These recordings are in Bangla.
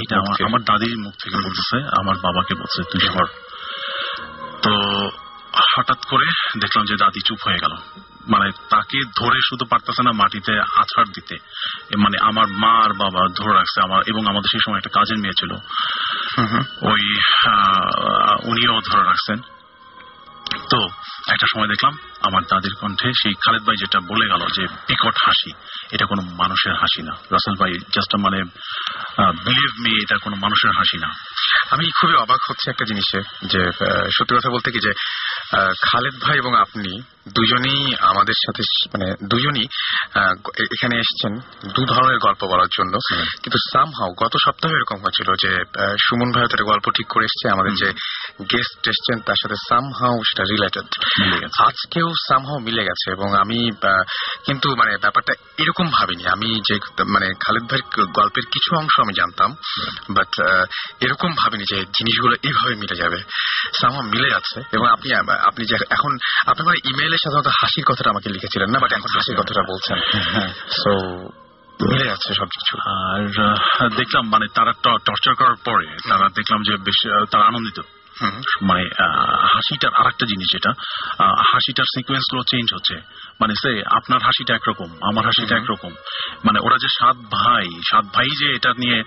এটা আমার দাদির মুখ থেকে বলতেছে, আমার বাবাকে বলছে তুই সর। তো হঠাৎ করে দেখলাম যে দাদি চুপ হয়ে গেল, মানে তাকে ধরে শুধু পারতেছে না মাটিতে আছাড় দিতে, মানে আমার মা আর বাবা ধরে রাখছে আমার, এবং আমাদের সেই সময় একটা কাজের মেয়ে ছিল ওই উনিও ধরে রাখছেন। তো একটা সময় দেখলাম আমার দাদির কণ্ঠে সেই খালেদ ভাই যেটা বলে গেল যে বিকট হাসি, এটা কোনো মানুষের হাসি না রাসেল ভাই, জাস্ট মানে বিলিভ মি, এটা কোনো মানুষের হাসি না। আমি খুবই অবাক হচ্ছে একটা জিনিসে, যে সত্যি কথা বলতে কি যে খালেদ ভাই এবং আপনি দুজনেই আমাদের সাথে, মানে দুজনই এখানে এসেছেন দু ধরনের গল্প বলার জন্য, কিন্তু সামহাউ গত সপ্তাহে এরকম হয়েছিল যে সুমন ভাই তার গল্প ঠিক করে এসছে, আমাদের যে গেস্ট এসছেন তার সাথে সামহাউ সেটা রিলেটেড, আজকেও সামহাউ মিলে গেছে। এবং আমি কিন্তু মানে ব্যাপারটা এরকম ভাবিনি, আমি যে মানে খালেদ ভাইয়ের গল্পের কিছু অংশ আমি জানতাম, বাট এরকম ভাবিনি যে জিনিসগুলো এইভাবে মিলে যাবে। সামহাউ মিলে যাচ্ছে। এবং আপনি যে এখন আপনি মানে ইমেইলে সাধারণত হাসির কথাটা আমাকে লিখেছিলেন না, বাট এখন হাসির কথাটা বলছেন, সো মিলে যাচ্ছে সবকিছু। আর দেখলাম মানে তারা টর্চার করার পরে তারা দেখলাম যে বেশ তারা আনন্দিত, মানে হাসিটার আর একটা জিনিস, যেটা হাসিটার সিকোয়েন্স গুলো চেঞ্জ হচ্ছে, মানে সে আপনার হাসিটা একরকম, আমার হাসিটা একরকম, মানে ওরা যে সাত ভাই যে এটা নিয়ে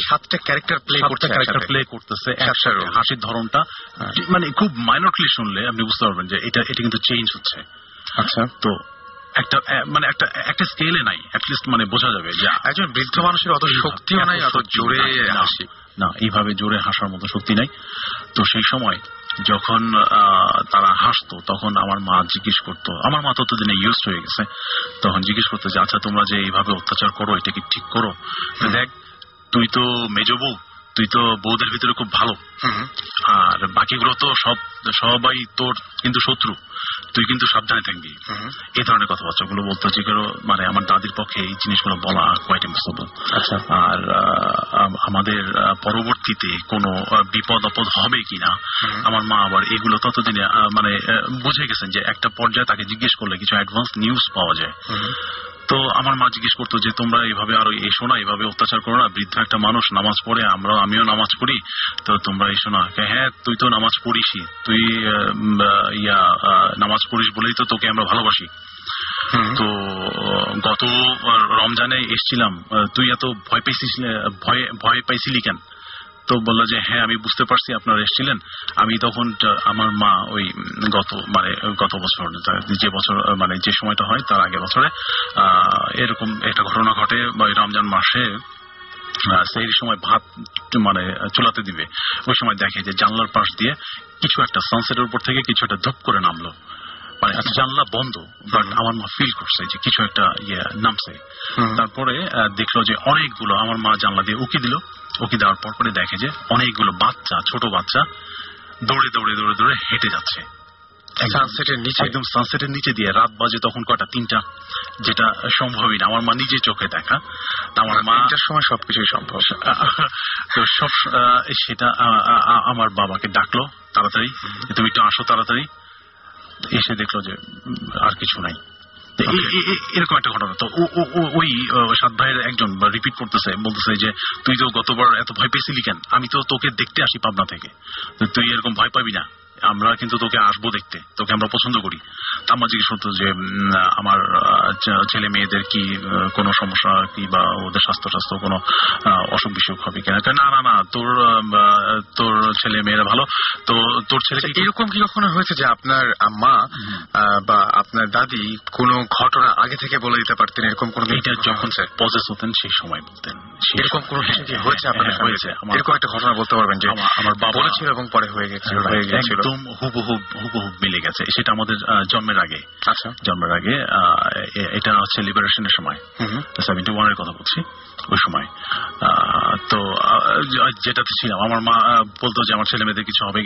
সাতটা ক্যারেক্টার প্লে করতেছে, হাসির ধরনটা মানে খুব মাইনরলি শুনলে আপনি বুঝতে পারবেন যে এটা কিন্তু চেঞ্জ হচ্ছে। আচ্ছা, তো একটা স্কেলে নাই, অ্যাটলিস্ট মানে বোঝা যাবে যে একজন বৃদ্ধ মানুষের অত শক্তিও নাই, অত জোরে হাসি না, এইভাবে জোরে হাসার মতো শক্তি নাই। তো সেই সময় যখন তারা হাসতো তখন আমার মা জিজ্ঞেস করতো, আমার মা ততদিনে ইউজ হয়ে গেছে, তখন জিজ্ঞেস করতো যে আচ্ছা তোমরা যে এইভাবে অত্যাচার করো এটা কি ঠিক করো? দেখ তুই তো মেজ বউ, তুই তো বউদের ভিতরে খুব ভালো, আর বাকিগুলো তো সবাই তোর কিন্তু শত্রু, তুই কিন্তু সাবধানে থাকবি। এই ধরনের কথাবার্তাগুলো বলতো, যেগুলো মানে আমার দাদির পক্ষে এই জিনিসগুলো বলা কোয়াইট ইম্পসিবল। আর আমাদের পরবর্তীতে কোনো বিপদ আপদ হবে কিনা আমার মা আবার এগুলো ততদিনে মানে বুঝে গেছেন যে একটা পর্যায়ে তাকে জিজ্ঞেস করলে কিছু অ্যাডভান্স নিউজ পাওয়া যায়। তো আমার মা জিজ্ঞেস করতো যে তোমরা এইভাবে আরো এসো না, এইভাবে অত্যাচার করো না, বৃদ্ধ একটা মানুষ নামাজ পড়ে, আমিও নামাজ পড়ি, তো তোমরা এসো না। হ্যাঁ তুই তো নামাজ পড়িসই, তুই নামাজ পড়িস বলেই তো তোকে আমরা ভালোবাসি। তো গত রমজানে এসছিলাম, তুই এত ভয় পাইছিলি কেন? তো বললো যে হ্যাঁ আমি বুঝতে পারছি আপনারা এসেছিলেন। আমি তখন আমার মা ওই গত বছর যে বছর মানে যে সময়টা হয় তার আগের বছরে এরকম একটা ঘটনা ঘটে, রমজান মাসে সেই সময় ভাত মানে চুলাতে দিবে, ওই সময় দেখে যে জানলার পাশ দিয়ে কিছু একটা সানসেটের উপর থেকে কিছু একটা ধূপ করে নামলো, মানে জানলা বন্ধ, বাট আমার মা ফিল করছে যে কিছু একটা নামছে। তারপরে দেখলো যে অনেকগুলো, আমার মা জানলা দিয়ে উকি দিল, উকি দেওয়ার পর পরে দেখে যে অনেকগুলো বাচ্চা, ছোট বাচ্চা দৌড়ে দৌড়ে দৌড়ে দৌড়ে হেঁটে যাচ্ছে সানসেটের নিচে, একদম সানসেটের নিচে দিয়ে। রাত বাজে তখন কটা, 3টা, যেটা সম্ভবই না আমার মা নিজে চোখে দেখা। আমার মা 3টার সময় সবকিছুই সম্ভব। তো সব সেটা আমার বাবাকে ডাকলো তাড়াতাড়ি, তুমি একটু আসো তাড়াতাড়ি। এসে দেখলো যে আর কিছু নাই। এরকম একটা ঘটনা। তো ওই সাত ভাইয়ের একজন রিপিট করতেছে, বলতেছে যে তুই তো গতবার এত ভয় পেয়েছিলি কেন? আমি তো তোকে দেখতে আসি পাবনা থেকে, তুই এরকম ভয় পাবি না, আমরা কিন্তু তোকে আসবো দেখতে, তোকে আমরা পছন্দ করি। আমার জিজ্ঞেস করতো যে আমার ছেলে মেয়েদের কি কোনো সমস্যা কি, বা ওদের স্বাস্থ্য কোনো অসুখ বিসুখ হবে কিনা? না না না, তোর ছেলে মেয়েরা ভালো। তো তোর ছেলে এরকম কি কখনো হয়েছে যে আপনার আম্মা বা আপনার দাদি কোনো ঘটনা আগে থেকে বলে দিতে পারতেন? এরকম কোনো, এটা যখন পজেস হতেন সেই সময় বলতেন, এরকম কোনো হয়েছে আপনাদের? হয়েছে। এরকম একটা ঘটনা বলতে পারবেন যে আমার বাবা বলেছিল এবং পরে হয়ে গেছিল? একদম হুবহুব মিলে গেছে। সেটা আমাদের জন্মের আগে। আচ্ছা, জন্মের আগে, এটা হচ্ছে লিবারেশনের সময়, 71-এর কথা বলছি, ওই সময়। তো যেটাতে ছিলাম, আমার মা বলতো যে আমার ছেলে মেয়েদের কিছু হবে,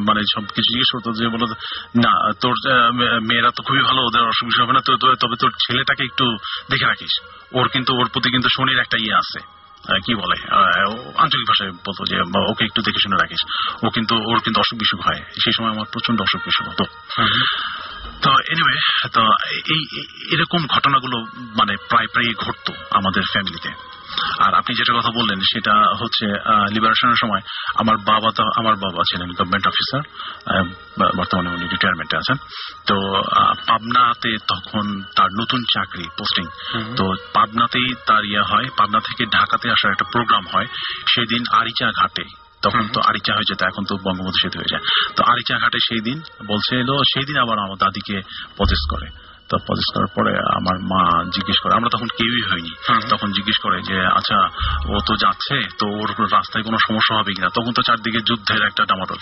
মানে সব কিছু জিজ্ঞেস করতো, যে বলতো না তোর মেয়েরা তো খুবই ভালো, ওদের অসুখ বিসুখ হবে না, তবে তোর ছেলেটাকে একটু দেখে রাখিস, ওর প্রতি কিন্তু শনির একটা আছে, কি বলে আঞ্চলিক ভাষায় বলতো যে ওকে একটু দেখে শুনে রাখিস, ওর কিন্তু অসুখ বিসুখ হয়। সেই সময় আমার প্রচন্ড অসুখ বিসুখ হতো। তো এনিওয়ে, তো এরকম ঘটনাগুলো মানে প্রায় ঘটতো আমাদের ফ্যামিলিতে। আর আপনি যেটা কথা বললেন সেটা হচ্ছে লিবারেশনের সময় আমার বাবা ছিলেন গভর্নমেন্ট অফিসার, বর্তমানে উনি রিটায়ারমেন্টে আছেন। তো পাবনাতে তখন তার নতুন চাকরি পোস্টিং, তো পাবনাতেই তার হয়, পাবনা থেকে ঢাকাতে আসার একটা প্রোগ্রাম হয়। সেদিন আরিচা ঘাটে, তখন তো আরিচা হয়ে যেত, এখন তো বঙ্গবন্ধু সেতু হয়ে যায়, তো আরিচা ঘাটে সেই দিন বলছে এলো, সেই দিন আবার আমার দাদিকে পজেস করে। তো পজেস করার পরে আমার মা জিজ্ঞেস করে, আমরা তখন কেউই হয়নি, তখন জিজ্ঞেস করে যে আচ্ছা ও তো যাচ্ছে, তো ওর রাস্তায় কোনো সমস্যা হবে কিনা। তখন তো চারদিকে যুদ্ধের একটা ডামাডোল।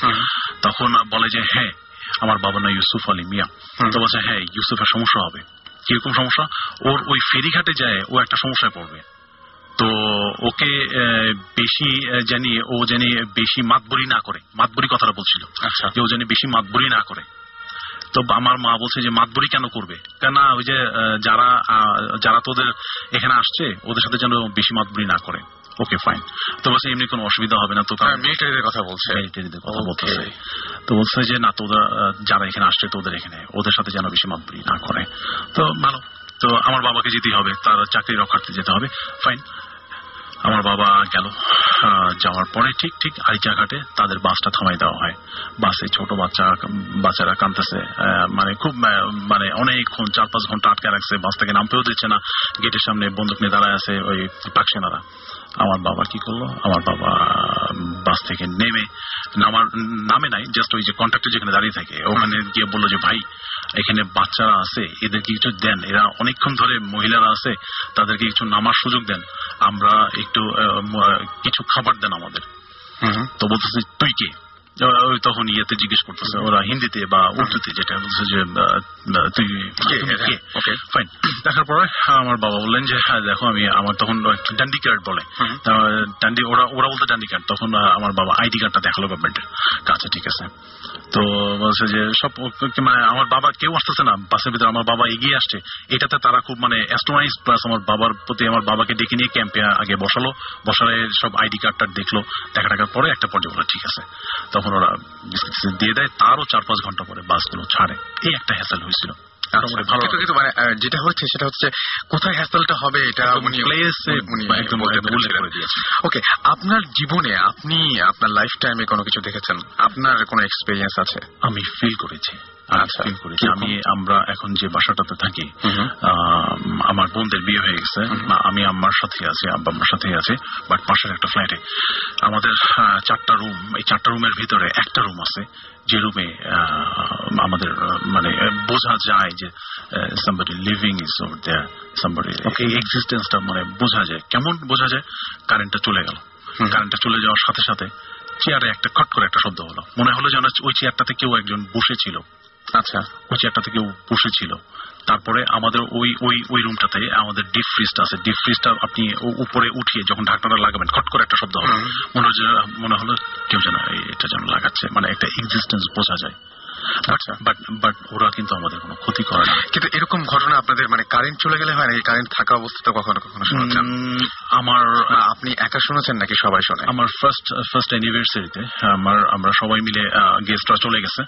তখন বলে যে হ্যাঁ আমার বাবার নাম ইউসুফ আলী মিয়া। তো বলছে হ্যাঁ ইউসুফের সমস্যা হবে। কিরকম সমস্যা? ওর ওই ফেরিঘাটে যায় ও একটা সমস্যায় পড়বে, তো ওকে বেশি ও জানি বেশি মাতবরি না করে, মাতবরি কথাটা বলছিল, আচ্ছা যে ও জানি বেশি মাতবরি না করে। তো আমার মা বলছে যে মাতবরি কেন করবে, কেন ওই যে যারা তোদের এখানে আসছে ওদের সাথে যেন বেশি মাতবরি না করে। Okay fine. তো বলছে এমনি কোনো অসুবিধা হবে না, তো মিলিটারিদের কথা বলছে, মিলিটারিদের কথা বলতেছে। তো বলছে যে না তোদের যারা এখানে আসছে তোদের এখানে ওদের সাথে যেন বেশি মাতবরি না করে। তো ভালো, তো আমার বাবাকে যেতেই হবে, তার চাকরি রক্ষার্থে যেতে হবে, ফাইন। আমার বাবা গেল, যাওয়ার পরে ঠিক আরিচা ঘাটে তাদের বাসটা থামাই দেওয়া হয়। বাসে ছোট বাচ্চারা কাঁদতেছে, মানে খুব মানে অনেকক্ষণ 4-5 ঘন্টা আটকে রাখছে, বাস থেকে নামতেও দিচ্ছে না, গেটের সামনে বন্দুক নিয়ে দাঁড়ায় আছে ওই পাক সেনারা। আমার বাবা কি করলো, আমার বাবা বাস থেকে নামে নাই, জাস্ট ওই যে কন্ট্রাক্টর যেখানে দাঁড়িয়ে থাকে ওখানে গিয়ে বললো যে ভাই এখানে বাচ্চারা আছে, এদেরকে কিছু দেন, এরা অনেকক্ষণ ধরে মহিলারা আছে, তাদেরকে কিছু নামার সুযোগ দেন, আমরা একটু কিছু খাবার দেন আমাদের। তো বলতেছে তুই কে? তখন ইয়েতে জিজ্ঞেস করতেছে ওরা হিন্দিতে বা উর্দুতে, যেটা বলছে যে তুই কে? ফাইন। দেখার পরে আমার বাবা বললেন যে হ্যাঁ দেখো আমি, আমার তখন ডান্ডি কার্ড বলে, ওরা বলতে ডান্ডি কার্ড, তখন আমার বাবা আইডি কার্ডটা দেখালো গভর্নমেন্টের কাছে, ঠিক আছে। তো বলছে যে সব মানে আমার বাবা কেউ আসতেছে না বাসের ভিতরে, আমার বাবা এগিয়ে আসছে, এটাতে তারা খুব মানে অ্যাস্ট্রোনাইজ, প্লাস আমার বাবার প্রতি আমার বাবাকে ডেকে নিয়ে ক্যাম্পে আগে বসালে সব আইডি কার্ডটা দেখলো, দেখার পরে একটা পর্যায়ে বলে ঠিক আছে, তখন ওরা দিয়ে দেয়। তারও 4-5 ঘন্টা পরে বাসগুলো ছাড়ে। এই একটা হ্যাসেল হয়েছিল। যেটা হচ্ছে সেটা হচ্ছে কোথায় হ্যাসেলটা হবে এটা ওকে। আপনার জীবনে আপনি আপনার লাইফ টাইমে কোনো কিছু দেখেছেন, আপনার কোনো এক্সপেরিয়েন্স আছে? আমি ফিল করেছি, আমরা এখন যে বাসাটাতে থাকি, আমার বোনদের বিয়ে হয়ে গেছে, আমি আম্মার সাথে আছি, আব্বা আম্মার সাথে আছি, বাট পাশের একটা ফ্ল্যাটে আমাদের 4টা রুম। এই 4টা রুমের ভিতরে একটা রুম আছে যে রুমে আমাদের মানে বোঝা যায় যে somebody living is over there, somebody এক্সিস্টেন্সটা মানে বোঝা যায়। কেমন বোঝা যায়? কারেন্টটা চলে গেল, কারেন্টটা চলে যাওয়ার সাথে সাথে চেয়ারে একটা খট করে একটা শব্দ হলো, মনে হলো যেন ওই চেয়ারটাতে কেউ একজন বসেছিল। আচ্ছা, ওই চেয়ারটাতে কেউ বসেছিল। তারপরে আমাদের ওই রুমটাতে আমাদের ডিপ ফ্রিজটা আছে, ডিপ ফ্রিজটা আপনি উপরে উঠিয়ে যখন ঢাকনাটা লাগাবেন খট করে একটা শব্দ হলো, মনে হলো কেউ যেন এটা যেন লাগাচ্ছে, মানে একটা এক্সিস্টেন্স বোঝা যায়। আচ্ছা, বাট ওরা কিন্তু আমাদের কোনো ক্ষতি করে না। কিন্তু এরকম ঘটনা আপনাদের মানে কারেন্ট চলে গেলে হয় না, এই কারেন্ট থাকা অবস্থাটা কখনো কখনো শুনেছেন? আপনি একা শুনেছেন নাকি সবাই শোনে? আমার ফার্স্ট অ্যানিভার্সারিতে আমরা সবাই মিলে গেস্টরা চলে গেছে,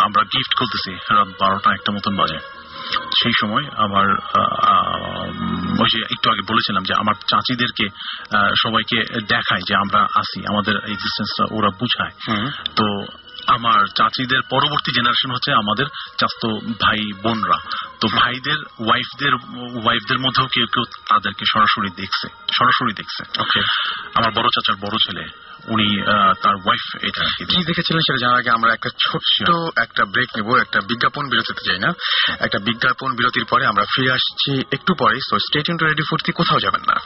আমরা গিফট খুলতেছি, রাত 12টা-1টা মতন বাজে। সেই সময় আমার ওই যে একটু আগে বলেছিলাম যে আমার চাচিদেরকে সবাইকে দেখায় যে আমরা আসি, আমাদের এক্সিস্টেন্সটা ওরা বুঝায়। তো আমার চাচিদের পরবর্তী জেনারেশন হচ্ছে আমাদের চাচতো ভাই বোনরা, তো ভাইদের ওয়াইফদের মধ্যেও কেউ কেউ তাদেরকে সরাসরি দেখছে। ওকে, আমার বড় চাচার বড় ছেলে উনি তার ওয়াইফ এটা কি দেখেছিলেন সেটা জানার আগে আমরা একটা ছোট্ট একটা ব্রেক নেব, একটা বিজ্ঞাপন বিরতিতে যাই না, একটা বিজ্ঞাপন বিরতির পরে আমরা ফিরে আসছি একটু পরে। So stay tuned two radio 40, কোথাও যাবেন না।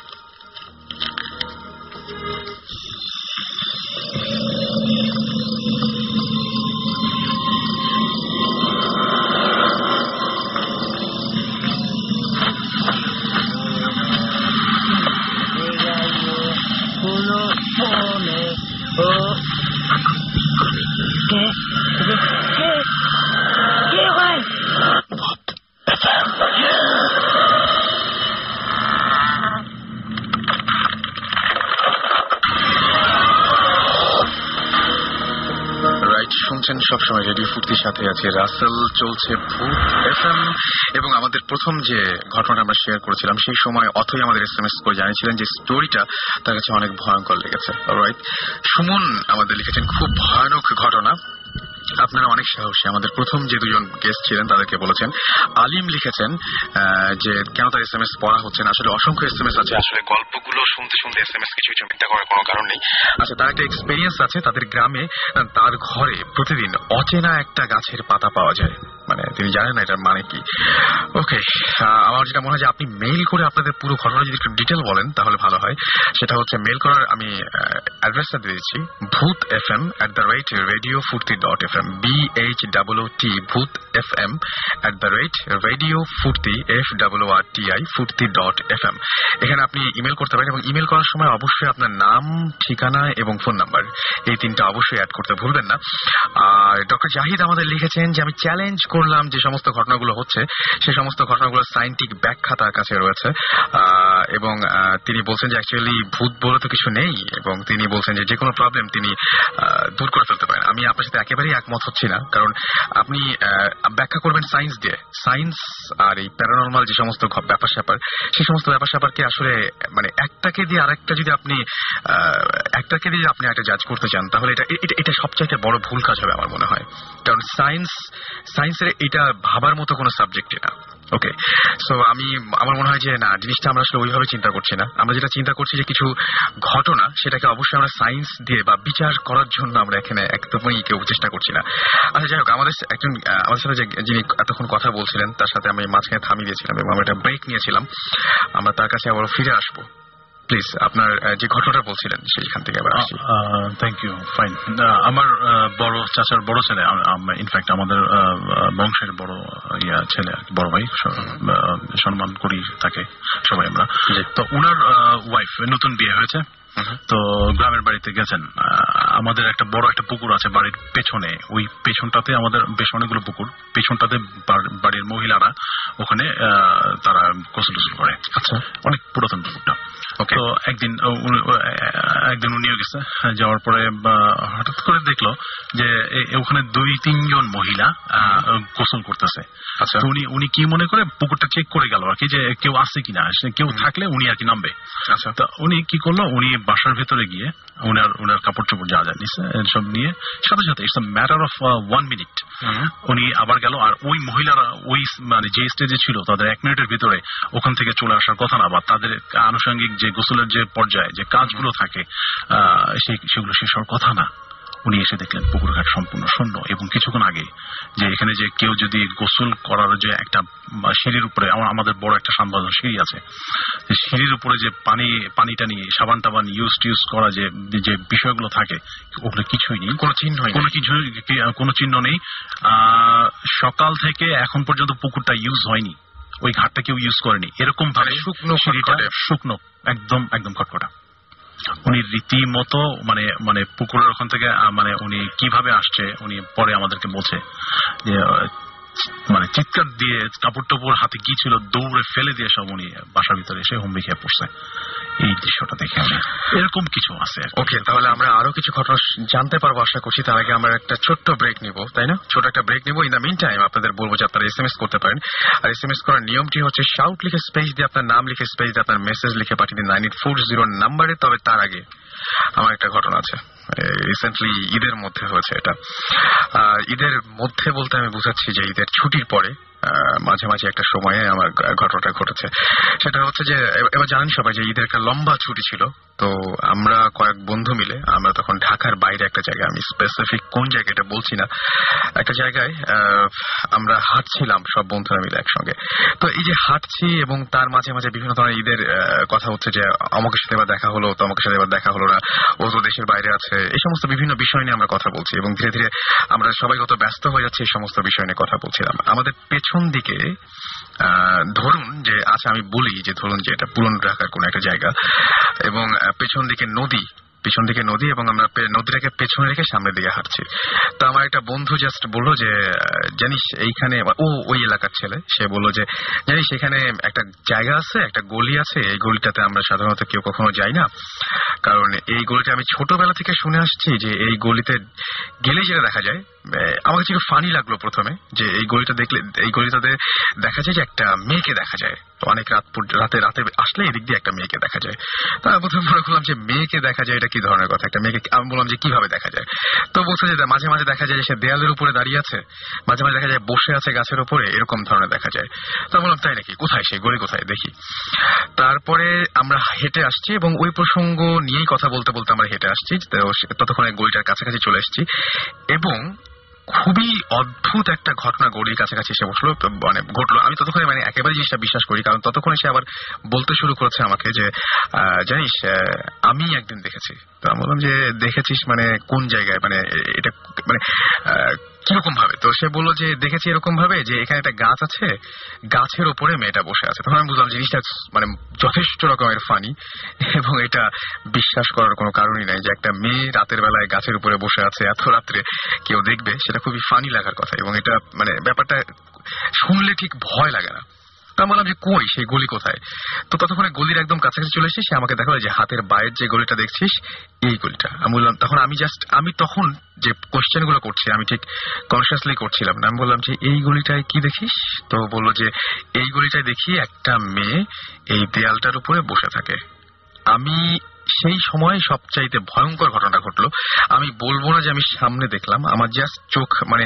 শুনছেন সবসময় রেডিও ফুর্তির সাথে আছে রাসেল, চলছে ভূত এফএম। এবং আমাদের প্রথম যে ঘটনাটা আমরা শেয়ার করেছিলাম সেই সময় অথই আমাদের SMS করে জানিয়েছিলেন যে স্টোরিটা তার কাছে অনেক ভয়ঙ্কর লেগেছে। অলরাইট, সুমন আমাদের লিখেছেন খুব ভয়ানক ঘটনা, আপনারা অনেক সাহসী। আমাদের প্রথম যে দুজন গেস্ট ছিলেন তাদেরকে বলেছেন। আলিম লিখেছেন যে কেন তার SMS পড়া হচ্ছে না, আসলে অসংখ্য SMS আছে, আসলে গল্পগুলো শুনতে শুনতে SMS কিছু কিছু চিন্তা করার কোনো কারণ নেই। আচ্ছা, তার একটা এক্সপেরিয়েন্স আছে, তাদের গ্রামে তার ঘরে প্রতিদিন অচেনা একটা গাছের পাতা পাওয়া যায়, মানে তিনি জানেন না এটার মানে কি। ওকে, আমার যেটা মনে হয় যে আপনি মেইল করে আপনাদের পুরো ঘটনা যদি একটু ডিটেল বলেন তাহলে ভালো হয়। সেটা হচ্ছে মেইল করার আমি অ্যাড্রেসটা দিয়ে দিচ্ছি, bhutfm@radiofurti.fm, BHOOT ভূত FM @radiofurti FOORTI এখানে আপনি ইমেল করতে পারেন এবং ইমেল করার সময় অবশ্যই আপনার নাম, ঠিকানা এবং ফোন নাম্বার এই তিনটা অবশ্যই অ্যাড করতে ভুলবেন না। আর ডক্টর জাহিদ আমাদের লিখেছেন যে আমি চ্যালেঞ্জ করলাম যে সমস্ত ঘটনাগুলো হচ্ছে সেই সমস্ত ঘটনাগুলোর সায়েন্টিফিক ব্যাখ্যা তার কাছে রয়েছে এবং তিনি বলছেন যে অ্যাকচুয়ালি ভূত বলে তো কিছু নেই এবং তিনি বলছেন যে কোনো প্রবলেম তিনি দূর করে ফেলতে পারেন। আমি আপনার সাথে একেবারেই একমত হচ্ছি না, কারণ আপনি ব্যাখ্যা করবেন সায়েন্স দিয়ে। সায়েন্স আর এই প্যারানরমাল যে সমস্ত ব্যাপার স্যাপার সেই সমস্ত ব্যাপার স্যাপারকে আসলে মানে একটাকে দিয়ে আরেকটা যদি আপনি একটা জাজ করতে চান তাহলে এটা সবচাইতে বড় ভুল কাজ হবে আমার মনে হয়, কারণ সায়েন্সের এটা ভাবার মতো কোনো সাবজেক্টই না। ওকে, সো আমার মনে হয় যে না, জিনিসটা আমরা আসলে ওইভাবে চিন্তা করছি না। আমরা যেটা চিন্তা করছি যে কিছু ঘটনা সেটাকে অবশ্যই আমরা সায়েন্স দিয়ে বা বিচার করার জন্য আমরা এখানে একদমই কেউ চেষ্টা করছি না। আচ্ছা, যাই হোক, আমাদের সাথে যিনি এতক্ষণ কথা বলছিলেন তার সাথে আমি মাঝখানে থামিয়ে দিয়েছিলাম এবং আমরা একটা ব্রেক নিয়েছিলাম। আমরা তার কাছে আবার ফিরে আসবো। প্লিজ আপনার যে ঘটনাটা বলছিলেন সেইখান থেকে আবার আসি। Thank you, fine. আমার বড় চাচার বড় ছেলে, ইনফ্যাক্ট আমাদের বংশের বড় ছেলে, বড় ভাই, সম্মান করি তাকে সবাই আমরা। তো উনার ওয়াইফ নতুন বিয়ে হয়েছে, তো গ্রামের বাড়িতে গেছেন। আমাদের একটা বড় একটা পুকুর আছে বাড়ির পেছনে, ওই পেছনটাতে আমাদের বেশ অনেকগুলো পুকুর, পেছনটাতে বাড়ির মহিলারা ওখানে তারা গোসল টোসল করে। আচ্ছা, অনেক পুরাতন পুকুরটা। তো একদিন উনিও গেছে, যাওয়ার পরে হঠাৎ করে দেখলো যে ওখানে 2-3 জন মহিলা গোসল করতেছে। আচ্ছা, উনি কি মনে করে পুকুরটা চেক করে গেল আর কি, যে কেউ আছে কিনা, কেউ থাকলে উনি আর কি নামবে। আচ্ছা, তো উনি কি করলো, উনি বাসার ভেতরে গিয়ে উনার কাপড় চোপড় যা যা নিছে সব নিয়ে সাথে সাথে it's a matter of 1 minute উনি আবার গেল। আর ওই মহিলারা ওই মানে যে স্টেজে ছিল তাদের 1 মিনিটের ভিতরে ওখান থেকে চলে আসার কথা না, বা তাদের আনুষঙ্গিক যে গোসলের যে পর্যায়ে যে কাজগুলো থাকে সেগুলো শেষ হওয়ার কথা না। উনি এসে দেখলেন পুকুর ঘাট সম্পূর্ণ শূন্য, এবং কিছুক্ষণ আগে যে এখানে যে কেউ যদি গোসল করার যে একটা সিঁড়ির উপরে, আমাদের বড় একটা সানবাঁধানো সিঁড়ি আছে, সিঁড়ির উপরে যে পানিটা নিয়ে সাবান টাবান ইউজ করা যে বিষয়গুলো থাকে ওগুলো কিছুই নেই, কোনো চিহ্ন নেই। সকাল থেকে এখন পর্যন্ত পুকুরটা ইউজ হয়নি, ওই ঘাটটা কেউ ইউজ করেনি, এরকম ভাবে শুকনো একদম খটখটা। উনি রীতিমতো মানে পুকুরের ওখান থেকে মানে উনি কিভাবে আসছে উনি পরে আমাদেরকে বলছে যে মানে চিৎকার দিয়ে কাপড় টাপড় হাতে গিয়েছিল, দৌড়ে ফেলে দিয়ে সব উনি বাসার ভিতরে এসে হুমড়ি খেয়ে পড়ছে। এই দৃশ্যটা দেখে এরকম কিছু আছে। ওকে, তাহলে আমরা আরো কিছু ঘটনা জানতে পারবো আশা করছি। তার আগে আমরা একটা ছোট্ট ব্রেক নিব, তাই না? ছোট একটা ব্রেক নিব। ইন দ্য মিন টাইম আপনাদের বলবো যে আপনারা SMS করতে পারেন। আর SMS করার নিয়মটি হচ্ছে শাউট লিখে স্পেস দিয়ে আপনার নাম লিখে স্পেস দিয়ে আপনার মেসেজ লিখে পাঠিয়ে দিন 9840 নাম্বারে। তবে তার আগে আমার একটা ঘটনা আছে, রিসেন্টলি ঈদের মধ্যে হয়েছে। এটা ঈদের মধ্যে বলতে আমি বুঝাচ্ছি যে ঈদের ছুটির পরে মাঝে মাঝে একটা সময়ে আমার ঘটনাটা ঘটেছে। সেটা হচ্ছে যে এবার জানেন সবাই যে ঈদের একটা লম্বা ছুটি ছিল, তো আমরা কয়েক বন্ধু মিলে আমরা তখন ঢাকার বাইরে একটা জায়গায়, আমি স্পেসিফিক কোন জায়গাটা বলছি না, একটা জায়গায় আমরা হাঁটছিলাম সব বন্ধুরা মিলে একসঙ্গে। তো এই যে হাঁটছি এবং তার মাঝে মাঝে বিভিন্ন ধরনের ঈদের কথা হচ্ছে যে অমুকের সাথে এবার দেখা হলো, তমুকের সাথে এবার দেখা হলো না, ও তো দেশের বাইরে আছে, এই সমস্ত বিভিন্ন বিষয় নিয়ে আমরা কথা বলছি এবং ধীরে ধীরে আমরা সবাই কত ব্যস্ত হয়ে যাচ্ছি এই সমস্ত বিষয় নিয়ে কথা বলছিলাম। আমাদের পেছন দিকে ধরুন যে আচ্ছা আমি বলি যে ধরুন যে এটা পুরনো ঢাকার কোন একটা জায়গা এবং পেছন দিকে নদী এবং আমরা নদীটাকে পেছনে রেখে সামনের দিকে হাঁটছি। তো আমার একটা বন্ধু জাস্ট বললো যে জানিস এইখানে, ওই এলাকার ছেলে, সে বললো যে জানিস এখানে একটা জায়গা আছে, একটা গলি আছে, এই গলিটাতে আমরা সাধারণত কেউ কখনো যাই না, কারণ এই গলিটা আমি ছোটবেলা থেকে শুনে আসছি যে এই গলিতে গেলে যেটা দেখা যায় আমার কাছে ফানি লাগলো প্রথমে যে এই গলিটা দেখলে, এই গলিটাতে দেখা যায় যে একটা মেয়েকে দেখা যায়। অনেক রাতে আসলে এদিক দিয়ে একটা মেয়েকে দেখা যায়। তা প্রথমে মনে করলাম যে মেয়েকে দেখা যায় এটা কি ধরনের কথা, একটা মেয়েকে। আমি বললাম যে কিভাবে দেখা যায়, তো বলছে যে মাঝে মাঝে দেখা যায় সে দেয়ালের উপরে দাঁড়িয়ে আছে, মাঝে মাঝে দেখা যায় বসে আছে গাছের উপরে, এরকম ধরনের দেখা যায়। তো বললাম তাই নাকি, কোথায় সেই গলি, কোথায় দেখি। তারপরে আমরা হেঁটে আসছি এবং ওই প্রসঙ্গ নিয়েই কথা বলতে বলতে আমরা হেঁটে আসছি, ততক্ষণে গলিটার কাছাকাছি চলে এসেছি এবং খুবই অদ্ভুত একটা ঘটনা গলির কাছাকাছি এসে বসলো, মানে ঘটলো। আমি ততক্ষণে মানে একেবারে জিনিসটা বিশ্বাস করি, কারণ ততক্ষণে সে আবার বলতে শুরু করেছে আমাকে যে জানিস আমি একদিন দেখেছি। তো আমি বললাম যে দেখেছিস মানে কোন জায়গায়, মানে এটা মানে কিরকম ভাবে? তো সে বললো যে দেখেছি এরকম ভাবে যে এখানে একটা গাছ আছে, গাছের ওপরে মেয়েটা বসে আছে। তখন আমি বুঝলাম জিনিসটা মানে যথেষ্ট রকমের ফানি এবং এটা বিশ্বাস করার কোনো কারণই নাই যে একটা মেয়ে রাতের বেলায় গাছের উপরে বসে আছে, এত রাত্রে কেউ দেখবে, সেটা খুবই ফানি লাগার কথা। এবং এটা মানে ব্যাপারটা শুনলে ঠিক ভয় লাগে না। আমি বললাম যে কই সেই গলি কোথায়? তো ততক্ষণে গলির একদম কাছাকাছি চলে এসেছি। সে আমাকে দেখালো যে হাতের বাইরের যে গলিটা দেখছিস এই গলিটা। আমি বললাম, তখন আমি তখন যে কোশ্চেন গুলো করছি আমি ঠিক কনসিয়াসলি করছিলাম না। আমি বললাম যে এই গলিটায় কি দেখিস? তো বললো যে এই গলিটায় দেখি একটা মেয়ে এই দেয়ালটার উপরে বসে থাকে। আমি সেই সময় সবচাইতে ভয়ঙ্কর ঘটনাটা ঘটলো। আমি বলবো না যে আমি সামনে দেখলাম, আমার জাস্ট চোখ মানে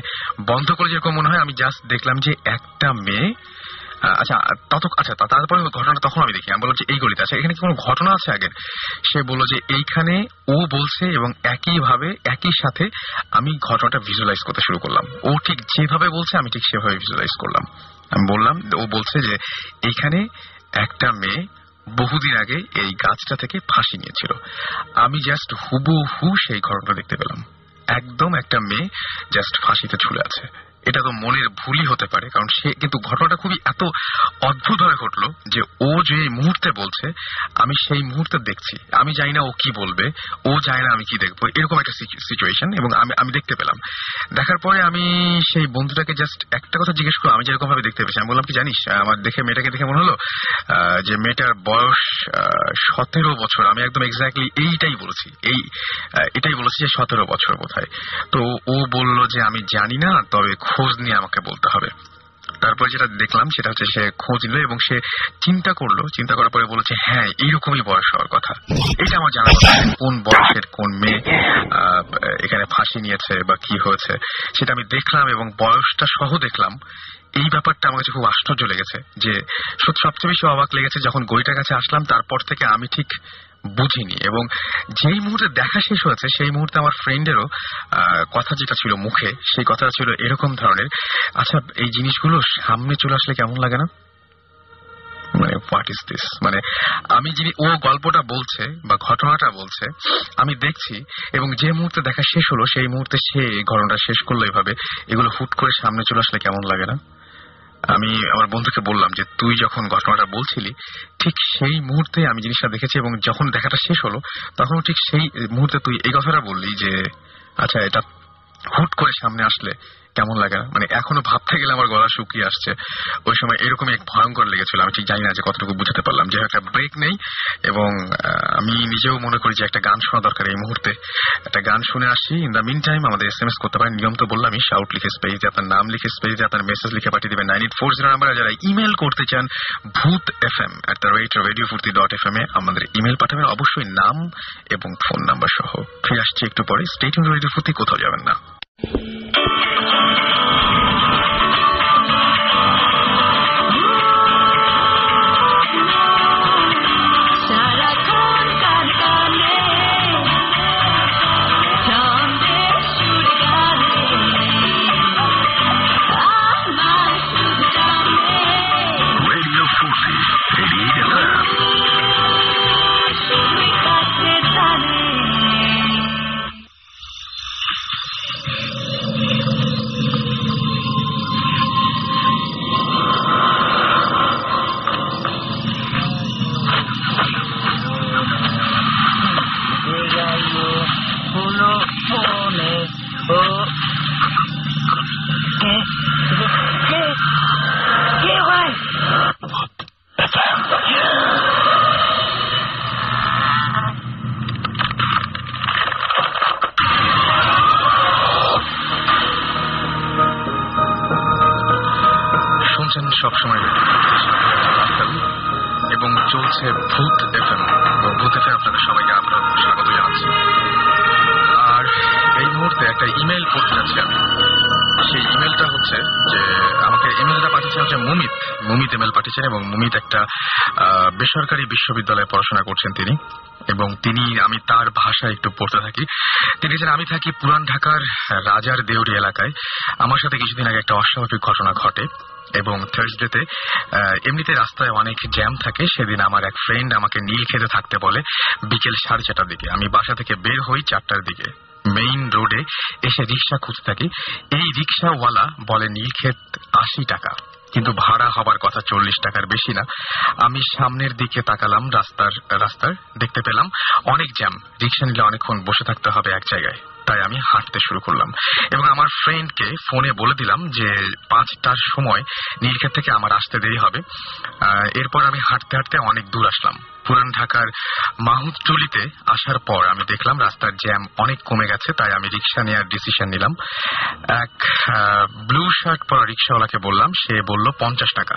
বন্ধ করে যেরকম মনে হয়, আমি জাস্ট দেখলাম যে একটা মেয়ে। তারপরে ঘটনাটা তখন আমি দেখি। আমি বললাম যে এই গলিতে আছে, এখানে কি কোনো ঘটনা আছে আগের? সে বললো যে এইখানে ও বলছে এবং একইভাবে একই সাথে আমি ঘটনাটা ভিজুয়ালাইজ করতে শুরু করলাম। ও ঠিক যেভাবে বলছে আমি ঠিক সেভাবে ভিজুয়ালাইজ করলাম। আমি বললাম, ও বলছে যে এইখানে একটা মেয়ে বহুদিন আগে এই গাছটা থেকে ফাঁসি নিয়েছিল। আমি জাস্ট হুবহু সেই ঘটনা দেখতে পেলাম, একদম একটা মেয়ে জাস্ট ফাঁসিতে ঝুলে আছে। এটা তো মনের ভুলই হতে পারে, কারণ সে কিন্তু ঘটনাটা খুবই এত অদ্ভুত হয়ে ঘটলো যে ও যে মুহূর্তে বলছে আমি সেই মুহূর্তে দেখছি। আমি জানি না ও কি বলবে, ও জানি না আমি কি দেখবো, এরকম একটা সিচুয়েশন। এবং আমি দেখতে পেলাম। দেখার পরে আমি সেই বন্ধুটাকে জাস্ট একটা কথা জিজ্ঞেস করলাম, আমি যেরকম ভাবে দেখতে পেয়েছি। আমি বললাম কি জানিস, আমার মেয়েটাকে দেখে মনে হলো যে মেয়েটার বয়স 17 বছর। আমি একদম এক্স্যাক্টলি এটাই বলেছি যে 17 বছর বোধহয়। তো ও বলল যে আমি জানি না, তবে খোঁজ নিয়ে আমাকে বলতে হবে। তারপরে যেটা দেখলাম সেটা হচ্ছে সে খোঁজ নিল এবং সে চিন্তা করার পরে বলেছে হ্যাঁ এইরকমই বয়স হওয়ার কথা। এটা আমার জানা কথা, কোন বয়সের কোন মেয়ে এখানে ফাঁসি নিয়েছে বা কি হয়েছে সেটা আমি দেখলাম এবং বয়সটা সহ দেখলাম। এই ব্যাপারটা আমার কাছে খুব আশ্চর্য লেগেছে। যে সবচেয়ে বেশি অবাক লেগেছে যখন গলিটার কাছে আসলাম, তারপর থেকে আমি ঠিক বুঝিনি। এবং যেই মুহূর্তে দেখা শেষ হয়েছে সেই মুহূর্তে আমার ফ্রেন্ডেরও কথা যেটা ছিল মুখে, সেই কথাটা ছিল এরকম ধরনের, আচ্ছা এই জিনিসগুলো সামনে চলে আসলে কেমন লাগে না? মানে হোয়াট ইজ দিস? মানে আমি যিনি ও গল্পটা বলছে বা ঘটনাটা বলছে আমি দেখছি, এবং যে মুহূর্তে দেখা শেষ হলো সেই মুহূর্তে সে ঘটনাটা শেষ করলো এভাবে, এগুলো হুট করে সামনে চলে আসলে কেমন লাগে না? আমি আমার বন্ধুকে বললাম যে তুই যখন ঘটনাটা বলছিলি ঠিক সেই মুহূর্তে আমি জিনিসটা দেখেছি, এবং যখন দেখাটা শেষ হলো তখন ঠিক সেই মুহূর্তে তুই এই কথাটা বললি যে আচ্ছা এটা হুট করে সামনে আসলে কেমন লাগে না? মানে এখনো ভাবতে গেলে আমার গলা শুকিয়ে আসছে। ওই সময় এরকমই এক ভয়ঙ্কর লেগেছিল। আমি ঠিক জানি না যে কতটুকু বুঝতে পারলাম। যে একটা ব্রেক নেই, এবং আমি নিজেও মনে করি যে একটা গান শোনা দরকার। এই মুহূর্তে একটা গান শুনে আসি। ইন দ্য মিন টাইম আমাদের SMS করতে পারেন, নিয়ম তো বললামই, শাউট লিখে স্পেসে আপনার নাম লিখে স্পেসে আপনার মেসেজ লিখে পাঠিয়ে দেবেন 9840 নাম্বার। যারা ইমেল করতে চান bhutfm@radiofurti.fm আমাদের ইমেল পাঠাবেন, অবশ্যই নাম এবং ফোন নাম্বার সহ। ফিরে আসছি একটু পরে। স্টে টিউনড রেডিও ফুর্তি, কোথাও যাবেন না। সবসময় এবং চলছে ভূত এফএম। ভূত এফএম আপনাদের সবাইকে আমরা স্বাগত জানাচ্ছি। আর এই মুহূর্তে একটা ইমেল পড়তে যাচ্ছি আমি। সেই ইমেলটা হচ্ছে যে আমাকে ইমেলটা পাঠিয়েছেন হচ্ছে মুমিত ইমেল পাঠিয়েছেন, এবং মুমিত একটা বেসরকারি বিশ্ববিদ্যালয়ে পড়াশোনা করছেন তিনি, এবং আমি তার ভাষা একটু পড়তে থাকি। তিনি যে আমি থাকি পুরান ঢাকার রাজার দেউরি এলাকায়। আমার সাথে কিছুদিন আগে একটা অস্বাভাবিক ঘটনা ঘটে, এবং থার্সডেতে এমনিতে রাস্তায় অনেক জ্যাম থাকে। সেদিন আমার এক ফ্রেন্ড আমাকে নীলক্ষেতে থাকতে বলে বিকেল 4:30টার দিকে। আমি বাসা থেকে বের হই 4টার দিকে, মেইন রোডে এসে রিক্সা খুঁজতে থাকি। এই রিক্সাওয়ালা বলে নীলক্ষেত 80 টাকা, কিন্তু ভাড়া হবার কথা 40 টাকার বেশি না। আমি সামনের দিকে তাকালাম, রাস্তার দেখতে পেলাম অনেক জ্যাম, রিক্সা নিলে অনেকক্ষণ বসে থাকতে হবে এক জায়গায়। তাই আমি হাঁটতে শুরু করলাম এবং আমার ফ্রেন্ডকে ফোনে বলে দিলাম যে 5টার সময় নীলক্ষেত থেকে আমার আসতে দেরি হবে। এরপর আমি হাঁটতে হাঁটতে অনেক দূর আসলাম। পুরান ঢাকার মাহুতটুলিতে আসার পর আমি দেখলাম রাস্তার জ্যাম অনেক কমে গেছে, তাই আমি রিক্সা নেওয়ার ডিসিশন নিলাম। এক ব্লু শার্ট পরা রিক্সাওয়ালাকে বললাম, সে বলল 50 টাকা।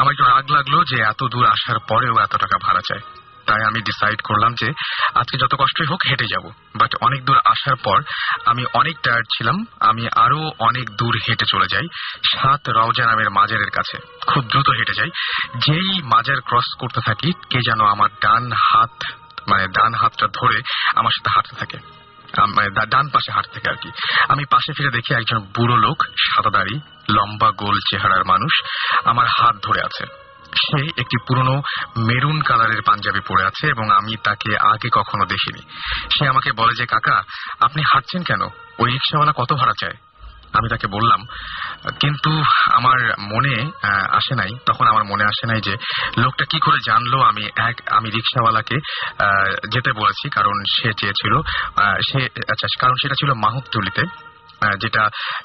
আমার একটু রাগ লাগলো যে এত দূর আসার পরেও এত টাকা ভাড়া চায়। তাই আমি ডিসাইড করলাম যে আজকে যত কষ্টই হোক হেঁটে যাব। বাট অনেক দূর আসার পর আমি অনেক টায়ার্ড ছিলাম। আমি আরো অনেক দূর হেঁটে চলে যাই 7 রওজা নামের মাজারের কাছে। খুব দ্রুত হেঁটে যাই। যেই মাজার ক্রস করতে থাকি, কে যেন আমার ডান হাতটা ধরে আমার সাথে হাঁটতে থাকে, ডান পাশে হাঁটতে থাকে আর কি। আমি পাশে ফিরে দেখি একজন বুড়ো লোক, সাদা দাড়ি, লম্বা গোল চেহারার মানুষ আমার হাত ধরে আছে। সে একটি পুরনো মেরুন কালারের পাঞ্জাবি পরে আছে এবং আমি তাকে আগে কখনো দেখিনি। সে আমাকে বলে যে, কাকা আপনি হাঁটছেন কেন? ওই রিক্সাওয়ালা কত ভাড়া চায়? আমি তাকে বললাম, কিন্তু আমার মনে আসে নাই যে লোকটা কি করে জানলো আমি রিক্সাওয়ালাকে যেতে বলেছি, কারণ সে চেয়েছিল কারণ সেটা ছিল মাহুতটুলিতে, যেটা